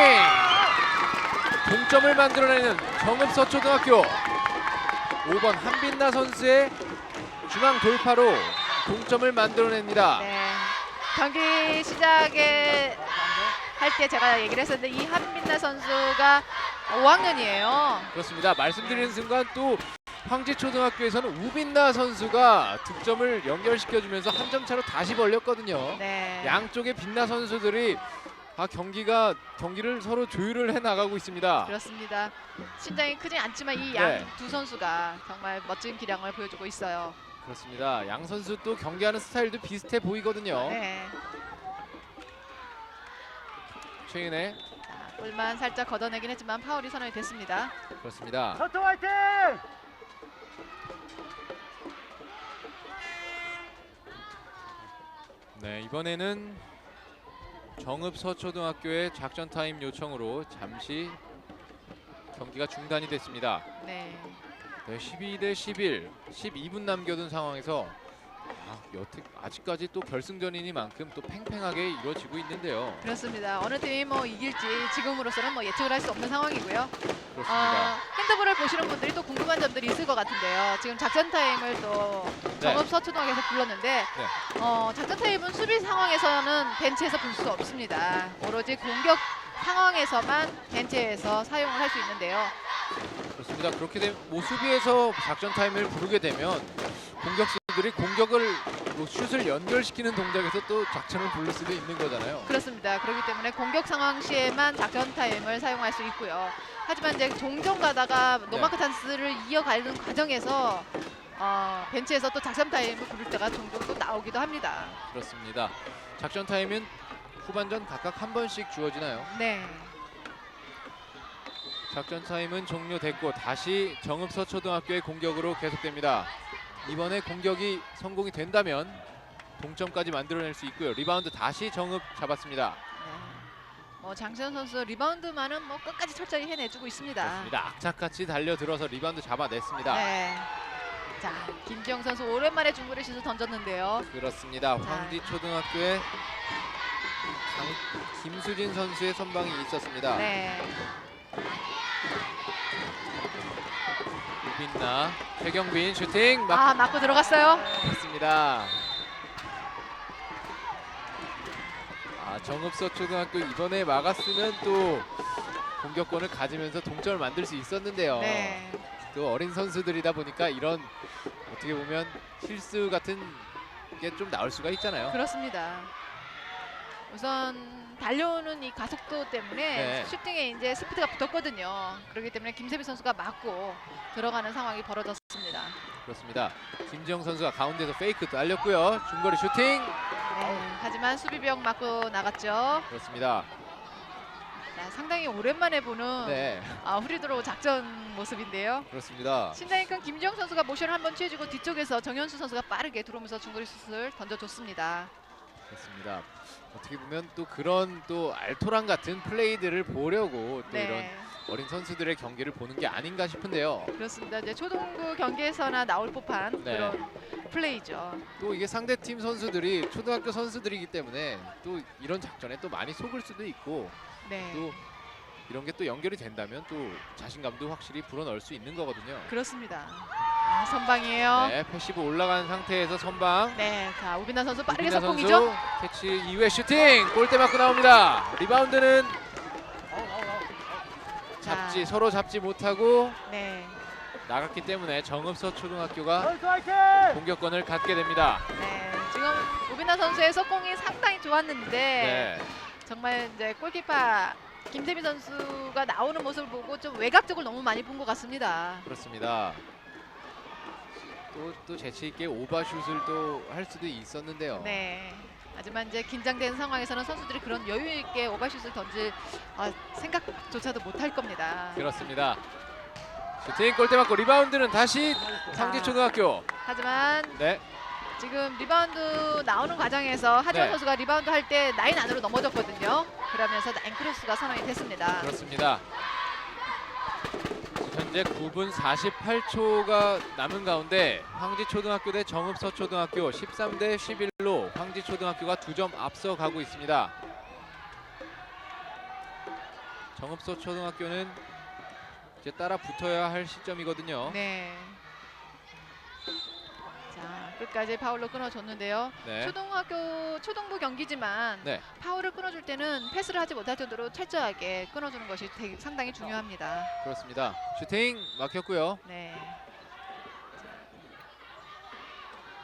동점을 만들어내는 정읍서초등학교. 5번 한빈나 선수의 중앙 돌파로 동점을 만들어냅니다. 네. 경기 시작에 할 때 제가 얘기를 했었는데 이 한민나 선수가 5학년이에요. 그렇습니다. 말씀드리는 순간 또 황지초등학교에서는 우빈나 선수가 득점을 연결시켜주면서 한 점 차로 다시 벌렸거든요. 네. 양쪽의 빛나 선수들이 경기를 서로 조율을 해 나가고 있습니다. 그렇습니다. 신장이 크지 않지만 이 네. 양 두 선수가 정말 멋진 기량을 보여주고 있어요. 그렇습니다. 양 선수 또 경기하는 스타일도 비슷해 보이거든요. 네. 최근에 자, 볼만 살짝 걷어내긴 했지만 파울이 선언이 됐습니다. 그렇습니다. 서초 화이팅! 네, 이번에는 정읍서초등학교의 작전 타임 요청으로 잠시 경기가 중단이 됐습니다. 네. 네, 12대 11, 12분 남겨둔 상황에서 여태 아직까지 또 결승전이니만큼 또 팽팽하게 이루어지고 있는데요. 그렇습니다. 어느 팀이 뭐 이길지 지금으로서는 뭐 예측을 할 수 없는 상황이고요. 그렇습니다. 핸드볼을 보시는 분들이 또 궁금한 점들이 있을 것 같은데요. 지금 작전 타임을 또 네. 정읍서초등학교에서 불렀는데 작전 타임은 수비 상황에서는 벤치에서 볼 수 없습니다. 오로지 공격 상황에서만 벤치에서 사용을 할 수 있는데요. 그렇습니다. 그렇게 되면 수비에서 작전 타임을 부르게 되면 공격수들이 공격을 슛을 연결시키는 동작에서 또 작전을 부를 수도 있는 거잖아요. 그렇습니다. 그렇기 때문에 공격 상황 시에만 작전 타임을 사용할 수 있고요. 하지만 이제 종종 가다가 노마크 찬스를 이어가는 과정에서 벤치에서 또 작전 타임을 부를 때가 종종 또 나오기도 합니다. 그렇습니다. 작전 타임은 후반전 각각 한 번씩 주어지나요? 네. 작전 타임은 종료됐고 다시 정읍서초등학교의 공격으로 계속됩니다. 이번에 공격이 성공이 된다면 동점까지 만들어낼 수 있고요. 리바운드 다시 정읍 잡았습니다. 장시현 선수 리바운드만은 뭐 끝까지 철저히 해내주고 있습니다. 그렇습니다. 악착같이 달려들어서 리바운드 잡아냈습니다. 네. 자, 김지영 선수 오랜만에 중거리 슛을 던졌는데요. 그렇습니다. 황지초등학교의 김수진 선수의 선방이 있었습니다. 네. 유빈나, 최경빈 슈팅 막 맞고 들어갔어요. 맞습니다. 정읍서초등학교 이번에 막았으면 또 공격권을 가지면서 동점을 만들 수 있었는데요. 네. 또 어린 선수들이다 보니까 이런 어떻게 보면 실수 같은 게 좀 나올 수가 있잖아요. 그렇습니다. 우선 달려오는 이 가속도 때문에 네. 슈팅에 이제 스피드가 붙었거든요. 그렇기 때문에 김세비 선수가 맞고 들어가는 상황이 벌어졌습니다. 그렇습니다. 김지영 선수가 가운데서 페이크 날렸고요. 중거리 슈팅. 네. 하지만 수비병 맞고 나갔죠. 그렇습니다. 자, 상당히 오랜만에 보는 네, 후리드로우 작전 모습인데요. 그렇습니다. 신장이 큰 김지영 선수가 모션을 한번 취해주고 뒤쪽에서 정현수 선수가 빠르게 들어오면서 중거리 슛을 던져줬습니다. 그렇습니다. 어떻게 보면 또 그런 또 알토란 같은 플레이들을 보려고 또 이런 네, 어린 선수들의 경기를 보는 게 아닌가 싶은데요. 그렇습니다. 이제 초등부 경기에서나 나올 법한 네. 그런 플레이죠. 또 이게 상대팀 선수들이 초등학교 선수들이기 때문에 또 이런 작전에 또 많이 속을 수도 있고 네, 또 이런 게 또 연결이 된다면 또 자신감도 확실히 불어넣을 수 있는 거거든요. 그렇습니다. 선방이에요. 네, 패시브 올라간 상태에서 선방. 네, 자 우빈나 선수 빠르게 우빈나 속공이죠. 선수 캐치 이후에 슈팅 골대 맞고 나옵니다. 리바운드는 자, 서로 잡지 못하고 네, 나갔기 때문에 정읍서초등학교가 선수 화이팅! 공격권을 갖게 됩니다. 네, 지금 우빈나 선수의 속공이 상당히 좋았는데 네, 정말 이제 골키퍼 김세미 선수가 나오는 모습을 보고 좀 외곽 쪽을 너무 많이 본 것 같습니다. 그렇습니다. 또 재치 있게 오버슛을 또 할 수도 있었는데요. 네. 하지만 이제 긴장된 상황에서는 선수들이 그런 여유 있게 오버슛을 던질 생각조차도 못할 겁니다. 그렇습니다. 슈팅 골대 맞고 리바운드는 다시 상지초등학교. 하지만 네, 지금 리바운드 나오는 과정에서 하지원 네. 선수가 리바운드 할 때 라인 안으로 넘어졌거든요. 그러면서 라인 크로스가 선언이 됐습니다. 그렇습니다. 현재 9분 48초가 남은 가운데 황지초등학교 대 정읍서초등학교 13대 11로 황지초등학교가 2점 앞서가고 있습니다. 정읍서초등학교는 이제 따라 붙어야 할 시점이거든요. 네. 자, 끝까지 파울로 끊어줬는데요. 네. 초등부 경기지만 네. 파울을 끊어줄 때는 패스를 하지 못할 정도로 철저하게 끊어주는 것이 상당히 중요합니다. 그렇습니다. 슈팅 막혔고요. 네.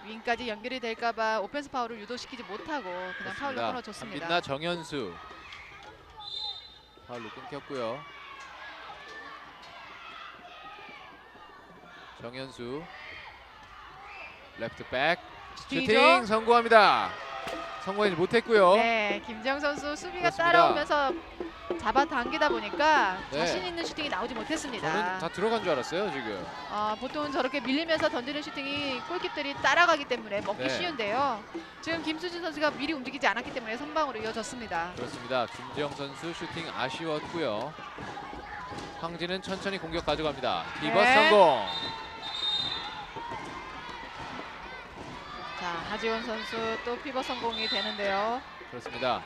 윙까지 연결이 될까봐 오펜스 파울을 유도시키지 못하고 그냥 파울로 끊어줬습니다. 한빛나 정현수 파울로 끊겼고요. 정현수 레프트 백 슈팅 슈팅이죠? 성공합니다. 성공하지 못했고요. 네, 김지영 선수 수비가 그렇습니다. 따라오면서 잡아당기다 보니까 네. 자신 있는 슈팅이 나오지 못했습니다. 저는 다 들어간 줄 알았어요 지금. 보통 저렇게 밀리면서 던지는 슈팅이 골키퍼들이 따라가기 때문에 먹기 네. 쉬운데요. 지금 김수진 선수가 미리 움직이지 않았기 때문에 선방으로 이어졌습니다. 그렇습니다. 김지영 선수 슈팅 아쉬웠고요. 황진은 천천히 공격 가져갑니다. 디버스 네. 성공. 자, 하지원 선수 또 피벗 성공이 되는데요. 그렇습니다.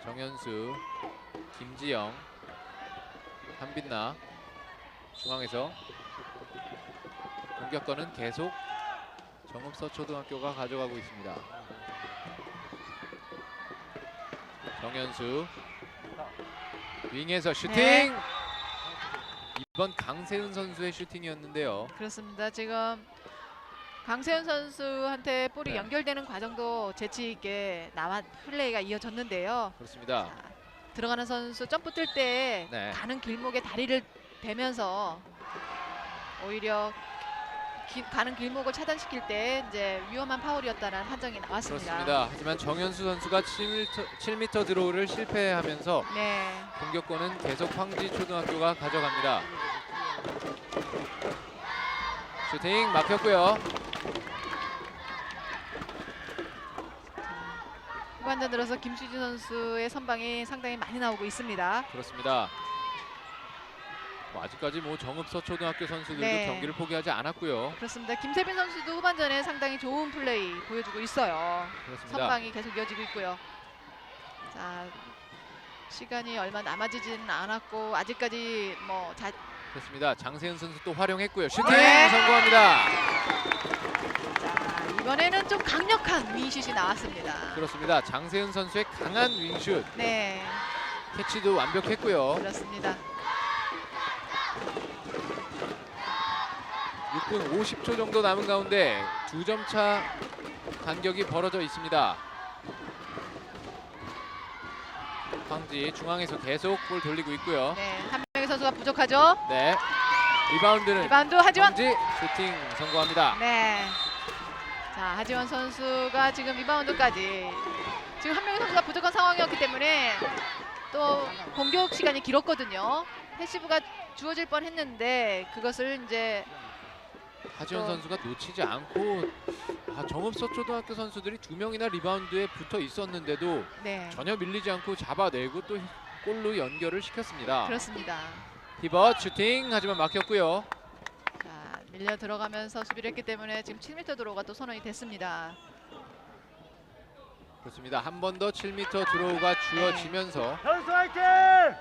정현수, 김지영, 한빛나 중앙에서 공격권은 계속 정읍서초등학교가 가져가고 있습니다. 정현수 윙에서 슈팅! 네. 이번 강세은 선수의 슈팅이었는데요. 그렇습니다. 지금 강세현 선수한테 볼이 네. 연결되는 과정도 재치 있게 플레이가 이어졌는데요. 그렇습니다. 자, 들어가는 선수 점프 뛸 때 네. 가는 길목에 다리를 대면서 오히려 가는 길목을 차단시킬 때 이제 위험한 파울이었다는 판정이 나왔습니다. 그렇습니다. 하지만 정현수 선수가 7m 드로우를 실패하면서 네, 공격권은 계속 황지초등학교가 가져갑니다. 슈팅 막혔고요. 후반전 들어서 김수진 선수의 선방이 상당히 많이 나오고 있습니다. 그렇습니다. 아직까지 정읍서초등학교 선수들도 네. 경기를 포기하지 않았고요. 그렇습니다. 김세빈 선수도 후반전에 상당히 좋은 플레이 보여주고 있어요. 그렇습니다. 선방이 계속 이어지고 있고요. 자, 시간이 얼마 남아지지는 않았고 아직까지 그렇습니다. 장세은 선수 또 활용했고요. 슈팅 네. 성공합니다. 자, 이번에는 좀 강력한 윙슛이 나왔습니다. 그렇습니다. 장세은 선수의 강한 윙슛, 네, 캐치도 완벽했고요. 그렇습니다. 6분 50초 정도 남은 가운데 2점 차 간격이 벌어져 있습니다. 황지 중앙에서 계속 볼 돌리고 있고요. 네, 한 명의 선수가 부족하죠. 네, 리바운드는 리바운드 하지원. 황지 슈팅 성공합니다. 네. 자, 하지원 선수가 지금 리바운드까지 지금 한 명의 선수가 부족한 상황이었기 때문에 또 공격 시간이 길었거든요. 패시브가 주어질 뻔했는데 그것을 이제 하지원 선수가 놓치지 않고 정읍서초등학교 선수들이 2명이나 리바운드에 붙어 있었는데도 네, 전혀 밀리지 않고 잡아내고 또 골로 연결을 시켰습니다. 그렇습니다. 히벗 슈팅 하지만 막혔고요. 자, 밀려 들어가면서 수비를 했기 때문에 지금 7m 드로우가 또 선언이 됐습니다. 그렇습니다. 한 번 더 7m 드로우가 주어지면서 현수 화이팅!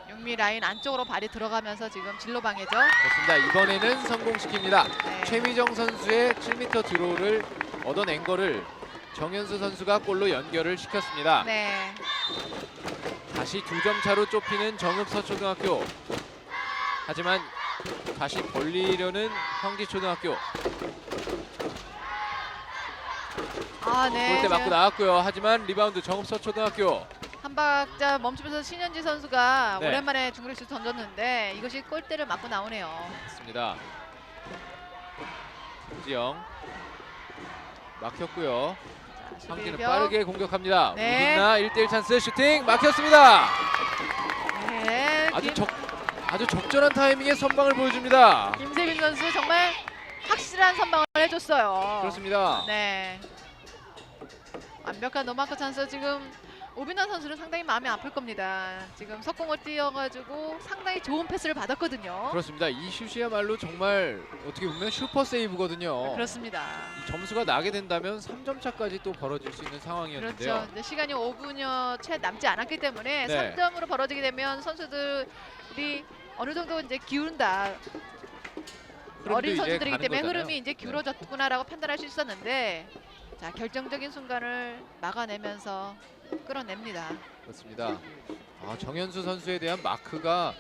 육미 라인 안쪽으로 발이 들어가면서 지금 진로방해죠. 그렇습니다. 이번에는 성공시킵니다. 네. 최미정 선수의 7m 드로우를 얻어낸 거를 정현수 선수가 골로 연결을 시켰습니다. 네. 다시 2점 차로 좁히는 정읍서초등학교. 하지만 다시 벌리려는 황지초등학교. 네. 골대 맞고 지금 나왔고요. 하지만 리바운드 정읍서초등학교. 한 박자 멈추면서 신현지 선수가 네. 오랜만에 중거리슛 던졌는데 이것이 골대를 맞고 나오네요. 맞습니다. 김지영 막혔고요. 자, 황진은 수비병. 빠르게 공격합니다. 네. 우빈나 1대1 찬스 슈팅 막혔습니다. 네. 아주 적절한 타이밍에 선방을 보여줍니다. 김세빈 선수 정말 확실한 선방을 해줬어요. 그렇습니다. 네. 완벽한 노마크 찬스. 지금 오빈나 선수는 상당히 마음이 아플 겁니다. 지금 석공을 뛰어가지고 상당히 좋은 패스를 받았거든요. 그렇습니다. 이 슛이야말로 정말 어떻게 보면 슈퍼 세이브거든요. 그렇습니다. 이 점수가 나게 된다면 3점 차까지 또 벌어질 수 있는 상황이었는데요. 그렇죠. 이제 시간이 5분여 채 남지 않았기 때문에 네. 3점으로 벌어지게 되면 선수들이 어느 정도 이제 기운다. 어린 이제 선수들이기 가는 때문에 거잖아요. 흐름이 이제 네. 기울어졌구나라고 판단할 수 있었는데 자 결정적인 순간을 막아내면서 끌어냅니다. 그렇습니다. 정현수 선수에 대한 마크가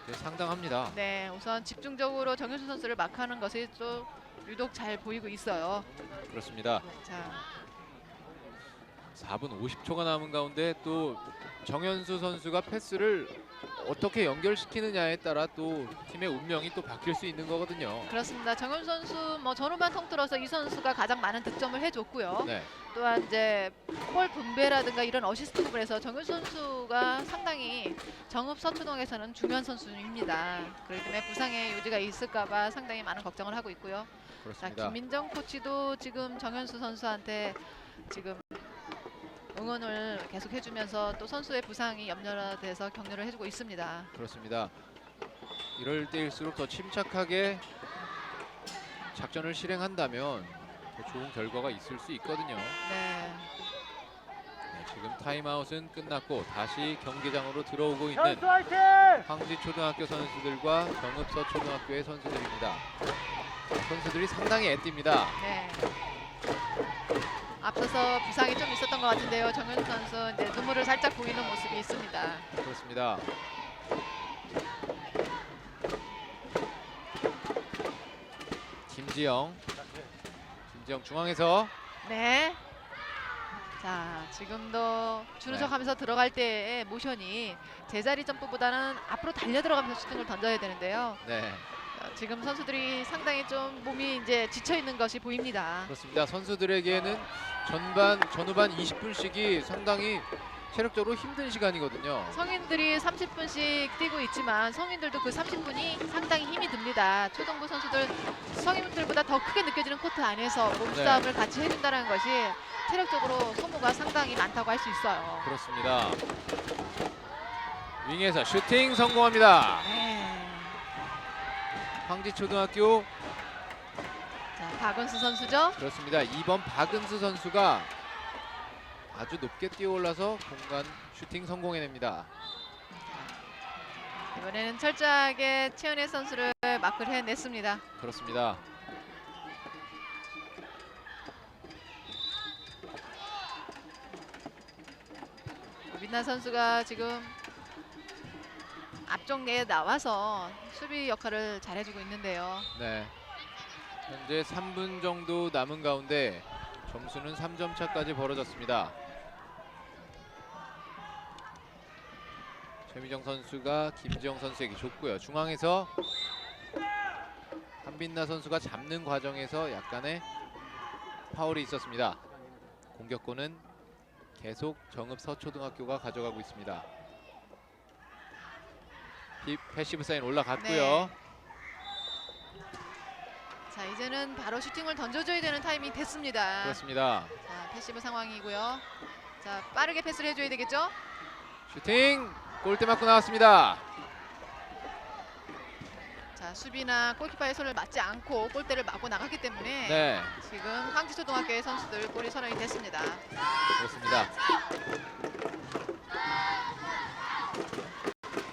이제 상당합니다. 네, 우선 집중적으로 정현수 선수를 마크하는 것이 또 유독 잘 보이고 있어요. 그렇습니다. 자, 4분 50초가 남은 가운데 또 정현수 선수가 패스를 어떻게 연결시키느냐에 따라 또 팀의 운명이 또 바뀔 수 있는 거거든요. 그렇습니다. 정현수 선수 뭐 전후반 통틀어서 이 선수가 가장 많은 득점을 해줬고요. 네, 또한 이제 볼 분배라든가 이런 어시스트 부분에서 정현수 선수가 상당히 정읍 서초동에서는 중요한 선수입니다. 그렇기 때문에 부상의 유지가 있을까봐 상당히 많은 걱정을 하고 있고요. 자, 그렇습니다. 김민정 코치도 지금 정현수 선수한테 지금 응원을 계속 해주면서 또 선수의 부상이 염려돼서 격려를 해주고 있습니다. 그렇습니다. 이럴 때일수록 더 침착하게 작전을 실행한다면 더 좋은 결과가 있을 수 있거든요. 네, 네, 지금 타임아웃은 끝났고 다시 경기장으로 들어오고 있는 현수 화이팅! 황지초등학교 선수들과 정읍서초등학교의 선수들입니다. 선수들이 상당히 애뜁니다. 네. 앞서서 부상이 좀 있었던 것 같은데요. 정현수 선수 이제 눈물을 살짝 보이는 모습이 있습니다. 그렇습니다. 김지영 중앙에서 네. 자, 지금도 주루적하면서 들어갈 때의 모션이 제자리 점프보다는 앞으로 달려 들어가면서 슈팅을 던져야 되는데요. 네, 지금 선수들이 상당히 좀 몸이 이제 지쳐 있는 것이 보입니다. 그렇습니다. 선수들에게는 전후반 20분씩이 상당히 체력적으로 힘든 시간이거든요. 성인들이 30분씩 뛰고 있지만 성인들도 그 30분이 상당히 힘이 듭니다. 초등부 선수들 성인들보다 더 크게 느껴지는 코트 안에서 몸싸움을 같이 해준다는 것이 체력적으로 소모가 상당히 많다고 할 수 있어요. 그렇습니다. 윙에서 슈팅 성공합니다. 네. 황지초등학교 자, 박은수 선수죠. 그렇습니다. 2번 박은수 선수가 아주 높게 뛰어올라서 공간 슈팅 성공해냅니다. 이번에는 철저하게 최은혜 선수를 마크를 해냈습니다. 그렇습니다. 민나 선수가 지금 앞쪽에 나와서 수비 역할을 잘해주고 있는데요. 네. 현재 3분 정도 남은 가운데 점수는 3점 차까지 벌어졌습니다. 최미정 선수가 김지영 선수에게 줬고요. 중앙에서 한빈나 선수가 잡는 과정에서 약간의 파울이 있었습니다. 공격권은 계속 정읍 서초등학교가 가져가고 있습니다. 패시브 사인 올라갔고요. 네. 자, 이제는 바로 슈팅을 던져줘야 되는 타이밍이 됐습니다. 그렇습니다. 자, 패시브 상황이고요. 자, 빠르게 패스를 해줘야 되겠죠? 슈팅! 골대 맞고 나왔습니다. 자, 수비나 골키퍼의 손을 맞지 않고 골대를 맞고 나갔기 때문에 네, 지금 황지초등학교의 선수들 골이 선언이 됐습니다. 그렇습니다.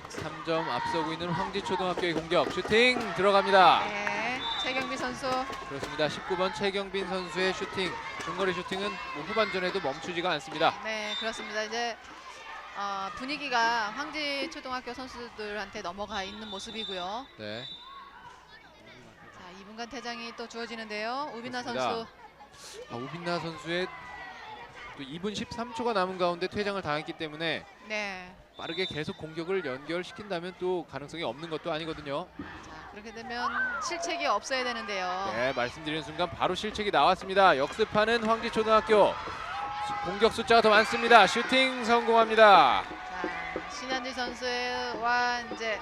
3점 앞서고 있는 황지초등학교의 공격. 슈팅 들어갑니다. 네, 최경비 선수. 그렇습니다. 19번 최경빈 선수의 슈팅. 중거리 슈팅은 뭐 후반전에도 멈추지가 않습니다. 네, 그렇습니다. 이제 분위기가 황지초등학교 선수들한테 넘어가 있는 모습이고요. 네, 자, 2분간 퇴장이 또 주어지는데요. 우빈나 그렇습니다. 선수. 우빈나 선수의 또 2분 13초가 남은 가운데 퇴장을 당했기 때문에 네. 빠르게 계속 공격을 연결시킨다면 또 가능성이 없는 것도 아니거든요. 자, 그렇게 되면 실책이 없어야 되는데요. 네, 말씀드리는 순간 바로 실책이 나왔습니다. 역습하는 황지초등학교. 공격 숫자가 더 많습니다. 슈팅 성공합니다. 자, 신한지 선수와 이제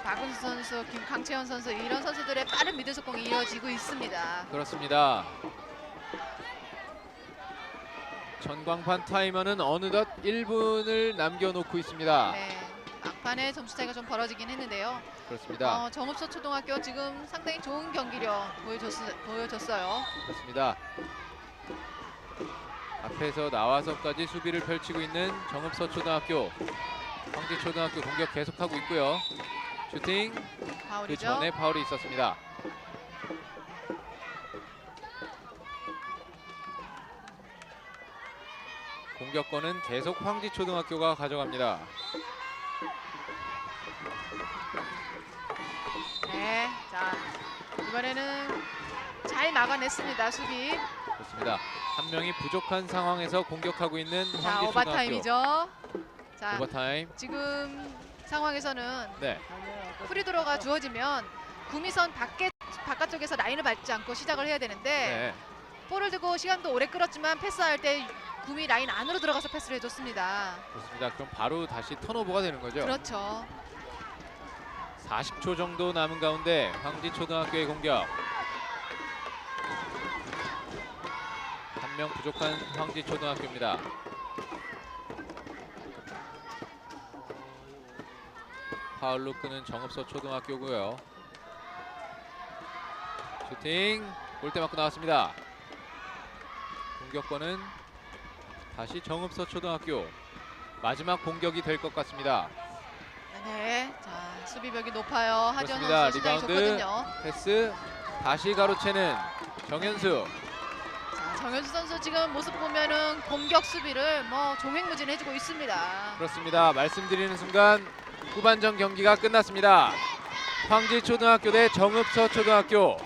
박은수 선수, 강채원 선수 이런 선수들의 빠른 미들 속공이 이어지고 있습니다. 그렇습니다. 전광판 타이머는 어느덧 1분을 남겨놓고 있습니다. 네, 막판에 점수 차이가 좀 벌어지긴 했는데요. 그렇습니다. 정읍서초등학교 지금 상당히 좋은 경기력 보여줬어요. 그렇습니다. 앞에서 나와서까지 수비를 펼치고 있는 정읍서초등학교. 황지초등학교 공격 계속하고 있고요. 슈팅 그 파울이죠. 전에 파울이 있었습니다. 공격권은 계속 황지초등학교가 가져갑니다. 네, 자 이번에는 잘 막아냈습니다. 수비. 그렇습니다. 한 명이 부족한 상황에서 공격하고 있는 자 황지초등학교. 오버타임이죠. 자 오버타임. 지금 상황에서는 네. 프리드로가 주어지면 구미선 바깥쪽에서 라인을 밟지 않고 시작을 해야 되는데 네. 볼을 들고 시간도 오래 끌었지만 패스할 때 구미 라인 안으로 들어가서 패스를 해줬습니다. 그렇습니다. 그럼 바로 다시 턴오버가 되는 거죠. 그렇죠. 40초 정도 남은 가운데 황지초등학교의 공격. 한 명 부족한 황지초등학교입니다. 파울로 끄는 정읍서초등학교고요. 슈팅 골대 맞고 나왔습니다. 공격권은 다시 정읍서초등학교. 마지막 공격이 될 것 같습니다. 네, 자 수비벽이 높아요. 하지원 그렇습니다. 선수 시장이 리바운드. 좋거든요. 패스 다시 가로채는 정현수. 자, 정현수 선수 지금 모습 보면은 공격 수비를 뭐 종횡무진해주고 있습니다. 그렇습니다. 말씀드리는 순간 후반전 경기가 끝났습니다. 황지초등학교 대 정읍서초등학교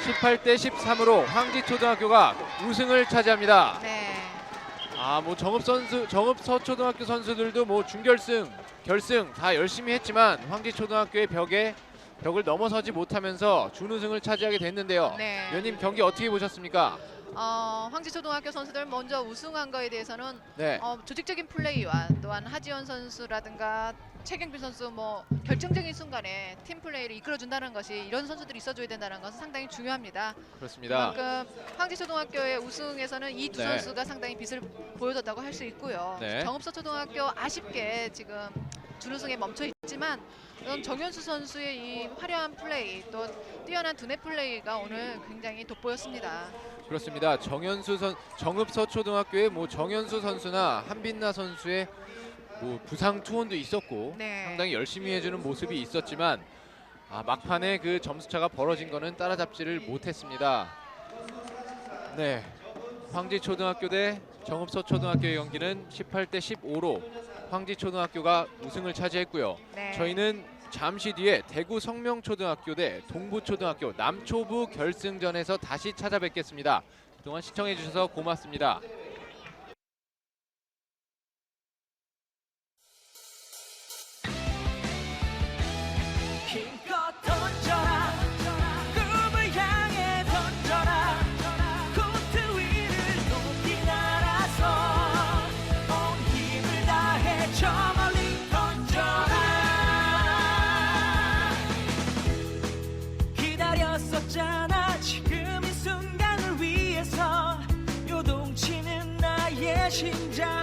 18대 13으로 황지초등학교가 우승을 차지합니다. 네, 뭐 정읍서초등학교 선수들도 뭐 준결승, 결승 다 열심히 했지만 황지초등학교의 벽을 넘어서지 못하면서 준우승을 차지하게 됐는데요. 네. 위원님 경기 어떻게 보셨습니까? 황지초등학교 선수들 먼저 우승한 거에 대해서는 네. 조직적인 플레이와 또한 하지원 선수라든가 최경빈 선수 뭐 결정적인 순간에 팀 플레이를 이끌어준다는 것이 이런 선수들이 있어줘야 된다는 것은 상당히 중요합니다. 그렇습니다. 그만큼 황지초등학교의 우승에서는 이 두 네. 선수가 상당히 빛을 보여줬다고 할 수 있고요. 네. 정읍서초등학교 아쉽게 지금 준우승에 멈춰 있지만 정현수 선수의 이 화려한 플레이 또 뛰어난 두뇌 플레이가 오늘 굉장히 돋보였습니다. 그렇습니다. 정읍서초등학교의 뭐 정현수 선수나 한빛나 선수의 뭐 부상 투혼도 있었고 네. 상당히 열심히 해주는 모습이 있었지만 막판에 그 점수차가 벌어진 거는 따라잡지를 못했습니다. 네, 황지초등학교 대 정읍서초등학교의 경기는 18대 15로 황지초등학교가 우승을 차지했고요. 네. 저희는 잠시 뒤에 대구 성명초등학교 대 동부초등학교 남초부 결승전에서 다시 찾아뵙겠습니다. 그동안 시청해 주셔서 고맙습니다. 힘껏 던져라 꿈을 향해 던져라 코트 위를 높이 날아서 온 힘을 다해 저 멀리 던져라 기다렸었잖아 지금 이 순간을 위해서 요동치는 나의 심장